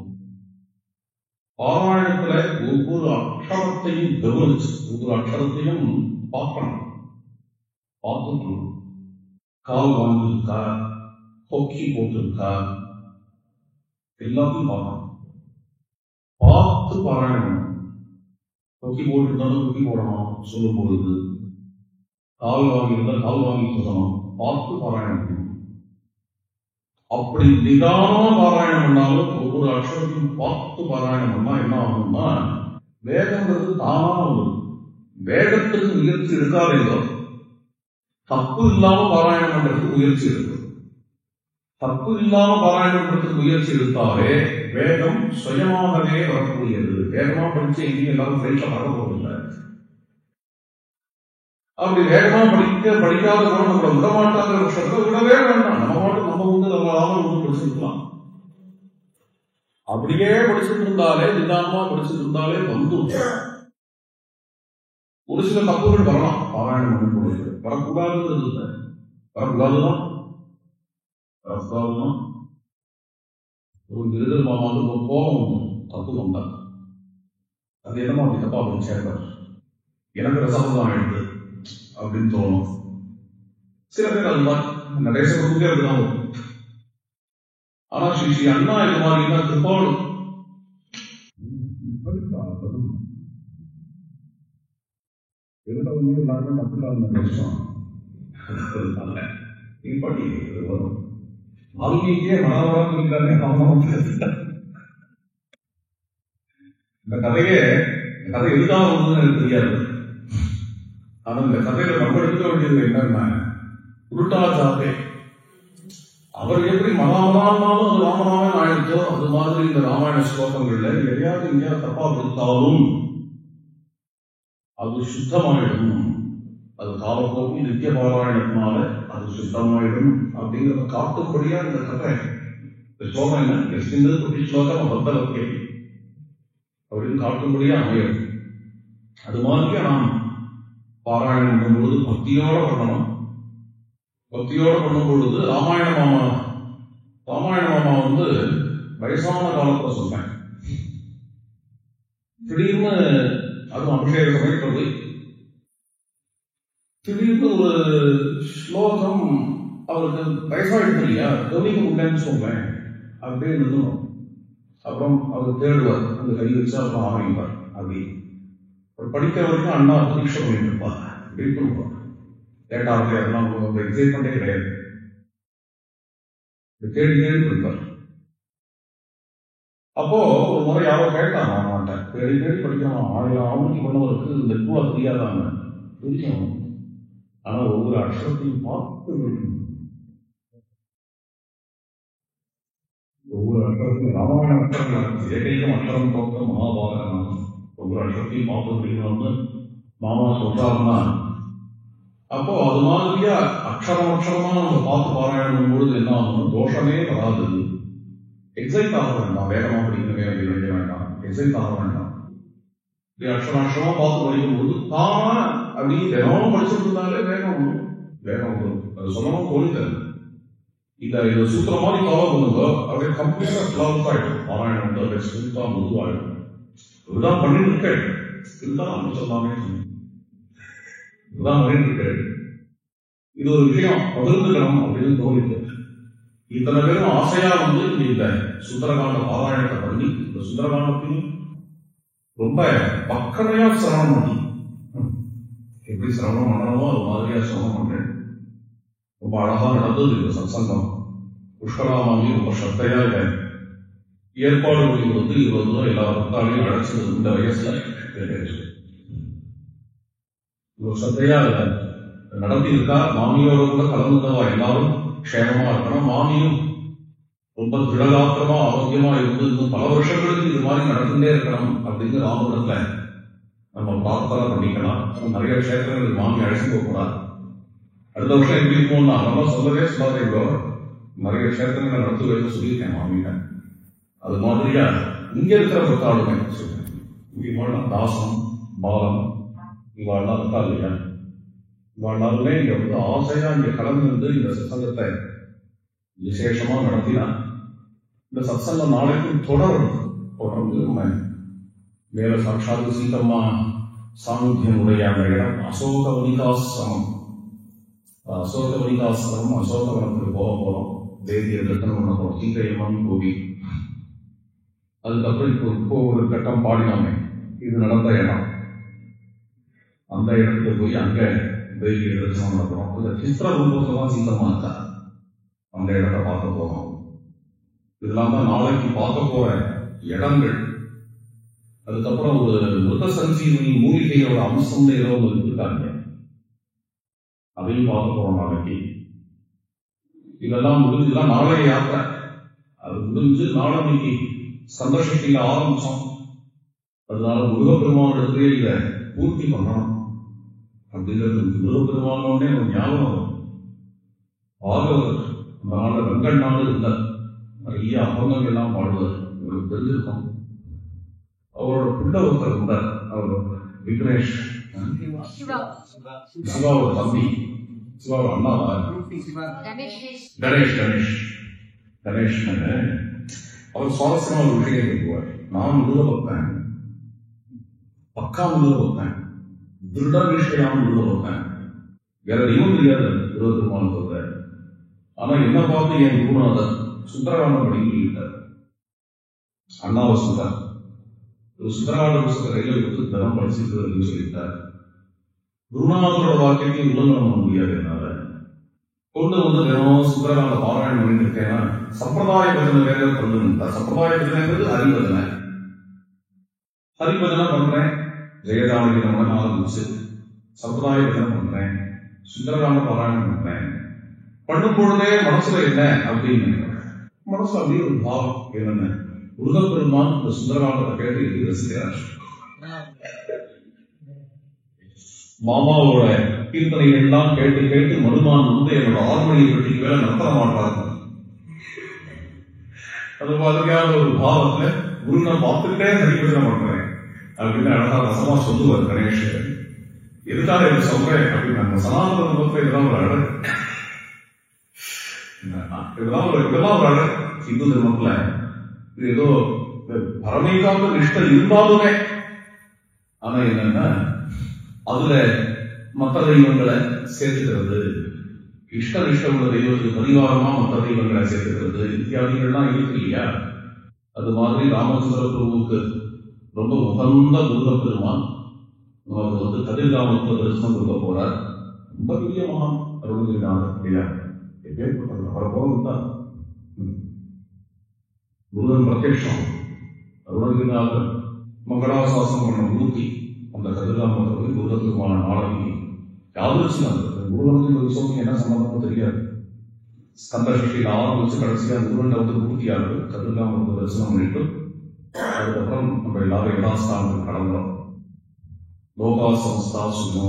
பாராயணத்துல ஒவ்வொரு அக்ஷரத்தையும் கவனிச்சு ஒவ்வொரு அக்ஷரத்தையும் பார்க்கணும், பார்த்துக்கணும். கால் வாங்கிருக்கா, கொக்கி போட்டிருக்கா, எல்லாத்தையும் பார்க்கணும். பார்த்து பாராயணம். கொக்கி போட்டிருந்தாலும் கொக்கி போடணும் சொல்லும் பொழுது, கால் வாங்கியிருந்தா கால் வாங்கி சொல்லணும், பார்த்து பாராயணம் பண்ணணும். அப்படி நிதானமா பாராயணம் பண்ணாலும் ஒவ்வொரு அக்ஷரத்தையும் பார்த்து பாராயணம் பண்ணா என்ன ஆகும்னா, வேதங்கிறது தானா வரும். வேதத்துக்கு முயற்சி இருக்காதேதோ, தப்பு இல்லாம பாராயணம் பண்றதுக்கு முயற்சி இருக்கு. தப்பு இல்லாம பாராயணம் பண்றதுக்கு முயற்சி எடுத்தாலே வேதம் சுயமாகவே வரக்கூடியது. வேகமா படிச்சு எங்கேயும் எல்லாரும் ஃபிளைட்ல வர போறதில்லை. அப்படி வேகமா படிக்காத கூட நம்மளை விடமாட்டாங்கிற விஷயத்தை விடவே வேண்டாம். நம்ம பாட்டு நம்ம வந்து நம்மளால வந்து படிச்சுக்கலாம். அப்படியே படிச்சுட்டு இருந்தாலே, நிதானமா படிச்சுட்டு இருந்தாலே வந்து ஒரு சில தப்புகள் வரலாம். பாராயணம் பண்ணும் பொழுது வரக்கூடாதுன்றது இல்லை, வரக்கூடாதுதான் வரக்கூடாதுதான். ஒரு விருதல் மாமா வந்து ஒரு கோபம் தப்பு வந்தாங்க. அது என்னமோ அப்படி தப்பா அப்படி சேர்ப்பார், எனக்கு ரசம் எடுத்து அப்படின்னு தோணும். சில பேர் அதுதான் நிறைய சொல்றதுக்கே அப்படிதான் வரும். ஆனா ஸ்ரீ அண்ணா இது மாதிரி திருப்பாடு வரும். வால்மீகியே மனோரமா இந்த கதையே, இந்த கதை எதுதான் வந்து எனக்கு தெரியாது. ஆனா இந்த கதையில நம்ம எடுக்க வேண்டியது என்னன்னா, உருட்டாச்சாரே அவர் எப்படி மகாமனாலும் அது ராமராமன் ஆயிடுச்சோ, அது மாதிரி இந்த ராமாயண ஸ்லோகங்கள்ல எதையாவது எங்கேயாவது தப்பா கொடுத்தாலும் அது சுத்தமாயிடும். அது காலப்போக்கு நித்திய பாராயணத்தினால அது சுத்தமாயிடும் அப்படிங்கிறத காட்டும்படியா இந்த கதை. இந்த ஸ்லோகம் என்ன, எஸ்கின்றது குட்டி ஸ்லோகம் பத்தலக்கே அப்படின்னு காட்டும்படியா அமையும். அது மாதிரியா நாம் பாராயணம் பண்ணும் பொழுது பக்தியோட பண்ணணும். பக்தியோட பண்ணும் பொழுது ராமாயண மாமா வந்து வயசான காலத்துல சொல்றேன். திடீர்னு அதுவும் அபிஷேக சமயத்தில் போய் திடீர்னு ஒரு ஸ்லோகம் அவருக்கு வயசாயிடுச்சு இல்லையா, கவனிக்க முடியலன்னு சொல்றேன் அப்படின்னு இருந்தோம். அப்புறம் அவர் தேடுவார், அந்த கை வச்சு அப்புறம் ஆரம்பிப்பார். அப்படி படிக்கிற வரைக்கும் அண்ணா பரீட்சை பண்ணிட்டு இருப்பார், வெயிட் பண்ணுவார். லேட்டா இருக்கு அதெல்லாம் ரொம்ப எக்ஸைட்மெண்டே கிடையாது, தேடி தேடி படிப்பார். அப்போ ஒரு முறை யாரோ கேட்டாங்க அவன்கிட்ட, தேடி தேடி படிக்கணும், 1000 ஆவணி பண்ணவருக்கு இந்த டூவா தெரியாதாங்க, பிடிக்கணும். ஆனா ஒவ்வொரு அக்ஷரத்தையும் பார்த்து படிக்கணும். ஒவ்வொரு அக்ஷரத்தையும் ராமாயண அக்ஷரம் ஏகைகம் அக்ஷரம் தோக்க மகாபாரதம் ஒவ்வொரு அக்ஷரத்தையும் பார்த்து படிக்கணும்னு மாமா சொல்றாருன்னா, அப்போ அது மாதிரியா அக்ஷரம் அக்ஷரமா நம்ம பார்த்து பாராயணும் பொழுது என்ன ஆகணும், தோஷமே வராது. எக்ஸைட் ஆக வேண்டாம், வேகமா படிக்கணுமே அப்படி நினைக்க வேண்டாம், எக்ஸைட் ஆக வேண்டாம். இப்படி அக்ஷரமா பார்த்து படிக்கும் பொழுது தானா அப்படி தினமும் படிச்சுட்டு இருந்தாலே வேகம் வரும். அது சொல்லணும் கோரித்தல். இதை சூத்திர மாதிரி ஃபாலோ பண்ணுங்க, அப்படியே கம்ப்ளீட்டா கிளாஸ் ஆயிடும். பாராயணம் வந்து அப்படியே ஸ்மூத்தா முதுவாயிடும். இதுதான் பண்ணிட்டு இருக்கேன், இதுதான் நம்ம சொல்லாமே இதுதான் பண்ணிட்டு இருக்கேன். இது ஒரு விஷயம் பகிர்ந்துக்கணும் அப்படின்னு தோணிட்டு இத்தனை பேரும் ஆசையா வந்து இந்த சுந்தரகாண்ட பாராயணத்தை பண்ணி, இந்த சுந்தரகாண்டத்தையும் ரொம்ப பக்கமையா சிரவணம் பண்ணி, எப்படி சிரவணம் பண்ணணுமோ அது மாதிரியா சிரவணம் பண்றேன். ரொம்ப அழகா நடந்தது இந்த சத்சங்கம். புஷ்கராமாமி ரொம்ப சத்தையா இல்லை ஏற்பாடுகளில் வந்து இவ்வளவு எல்லா பக்தாலையும் அழைச்சது இந்த வயசுல இவ்வளவு சத்தையா இல்லை நடத்தி இருக்கா. மாமியோட கூட கலந்துட்டவா எல்லாரும் க்ஷேமமா இருக்கணும். மாமியும் ரொம்ப திடகாத்திரமா ஆரோக்கியமா இருந்து இன்னும் பல வருஷங்களுக்கு இது மாதிரி நடந்துட்டே இருக்கணும் அப்படிங்கிற ராமபுரத்துல நம்ம பிரார்த்தனை பண்ணிக்கலாம். நிறைய க்ஷேத்திரங்களுக்கு மாமி அழைச்சி போகக்கூடாது. அடுத்த வருஷம் எப்படி இருக்கும்னா அதெல்லாம் சொல்லவே சொல்லாதீங்களோ, நிறைய க்ஷேத்திரங்களை நடத்தி வைக்க சொல்லியிருக்கேன் மாமியில. அது மாதிரியா இங்க இருக்கிற பக்தாளுமே முக்கியமான தாசம் பாலம் இவாள்லாம் இருக்கா இல்லையா, இவாள்லாருமே இங்க வந்து ஆசையா இங்க கலந்து இந்த சத்சங்கத்தை விசேஷமா நடத்தினா இந்த சத்சங்கம் நாளைக்கும் தொடர்ந்து நம்ம மேல சாட்சாத் சீதம்மா சாநித்தியம் உடைய அந்த இடம் அசோகவனிகாசிரமம். அசோகவனிகாசிரமம், அசோகவனத்துக்கு போக போறோம். தேவியை தரிசனம் பண்ண போறோம். சீதையம்மன் கோவில். அதுக்கப்புறம் இப்போ ஒரு கட்டம் பாடினோமே, இது நடந்த இடம். அந்த இடத்துக்கு போய் அங்க தேவியை தரிசனம் பண்ண போறோம். அந்த சித்திர ரூபத்துல தான் சீதம்மா இருக்கா. அந்த இடத்தை பார்க்க போறோம். இதெல்லாம் தான் நாளைக்கு பார்க்க போற இடங்கள். அதுக்கப்புறம் ஒரு மிருத சஞ்சீவனி மூலிகையோட அம்சம் ஏதோ இருக்காங்க, அதையும் பார்க்க போறோம் நாளைக்கு. இதெல்லாம் முடிஞ்சுதான் நாளைய யாத்திரை. அது முடிஞ்சு நாளைக்கு சந்தோஷத்தில ஆரம்பிச்சோம். அதனால முருகப்பெருமானிடத்திலே இதை பூர்த்தி பண்ணணும் அப்படிங்கிறது முருகப்பெருமானோடனே ஒரு ஞாபகம் வரும். பாகவதர் அந்த நாள் வெங்கட் நாள் இருந்தார். நிறைய அபங்கங்கள் எல்லாம் பாடுவார், உங்களுக்கு தெரிஞ்சிருக்கும். அவரோட பிள்ளை ஒருத்தர் இருந்தார், அவர் விக்னேஷ், சிவாவோட தம்பி, சிவாவோட அண்ணாவா, கணேஷ். அவர் சுவாரஸ்யமா ஒரு விஷயம் கேட்குவார். நான் முழுக வைப்பேன், பக்கா முழுக வைப்பேன், திருட நிஷ்டையாம முழுக வைப்பேன், வேற தெய்வம் தெரியாது இருபத்தி சொல்றாரு. ஆனா என்ன பார்த்து என் குருநாதர் சுந்தரகாண்டம் படிக்கிட்டார். அண்ணாவை சொல்றார், சுந்தரகாண்ட புத்தக கையில கொடுத்து தினம் படிச்சுட்டு அப்படின்னு சொல்லிட்டார். குருநாதரோட வாக்கியத்தை உலகம் பண்ண முடியாது. என்னால கொண்டு வந்து தினம் சுந்தரகாண்ட பாராயணம் பண்ணிட்டு இருக்கேன்னா சம்பிரதாய பஜனை வேற கொண்டு சம்பிரதாய பஜனைங்கிறது ஹரிபஜனை. ஹரிபஜனை பண்றேன், ஜெயதாமணி நம்ம ஆரம்பிச்சு சம்பிரதாய பஜனை பண்றேன், சுந்தரகாண்ட பாராயணம் பண்றேன். பண்ணும் பொழுதே மனசுல என்ன அப்படின்னு மனசுல அப்படியே ஒரு பாவம் என்னென்ன முருகப்பெருமான் இந்த சுந்தரகாண்டத்தை கேட்டு எழுதி ரசிக்கிறார். மாமாவோட கீர்த்தனைகள் எல்லாம் கேட்டு கேட்டு மருமான் வந்து என்னோட ஆர்மணியை பற்றி வேலை நடத்த மாட்டார். அது மாதிரியான ஒரு பாவத்துல குரு நான் பார்த்துட்டே சரிபஜனை பண்றேன் அப்படின்னு அழகா ரசமா சொல்லுவார் கணேஷ். எதுக்காக எனக்கு சொல்றேன் அப்படின்னு நம்ம சனாதன மதத்துல இதெல்லாம் ஒரு அழகு, இதெல்லாம் ஒரு அழகு. இந்து தர்மத்துல இது ஏதோ பரமைக்காக நிஷ்டை இருந்தாலுமே, ஆனா என்னன்னா அதுல மற்ற தெய்வங்களை சேர்த்துக்கிறது, இஷ்ட நிஷ்ட உள்ள தெய்வத்துக்கு பரிவாரமா மற்ற தெய்வங்களை சேர்த்துக்கிறது இத்தியாதிகள்லாம் இருக்கு இல்லையா. அது மாதிரி ராமச்சந்திர பிரபுவுக்கு ரொம்ப உகந்த முருகப்பெருமான் நமக்கு வந்து கதிர்காமத்துல தரிசனம் கொடுக்க போறார். ரொம்ப பெரிய மகான் அருணகிரிநாதர் இல்லையா. எப்பேற்பட்டது அவரை போல இருந்தார். முருகன் பிரத்யட்சம் அருணகிரிநாதர் மங்களாசாசனம் பண்ண மூர்த்தி அந்த கதிர்காமத்தில் முருகத்துக்குமான நாளைக்கு யாதிருச்சியம். முருகனுக்கு இந்த விஷயம் என்ன சம்பந்தமோ தெரியாது. ஸ்கந்த சஷ்டியில் ஆரம்பிச்சு கடைசியா முருகன் வந்து பூர்த்தியாகுது. கதிர்காமத்தை தரிசனம் பண்ணிட்டு அதுக்கப்புறம் நம்ம எல்லாரும் யதாஸ்தானத்துக்கு கடந்தோம். லோகா சம்ஸ்தா சுனோ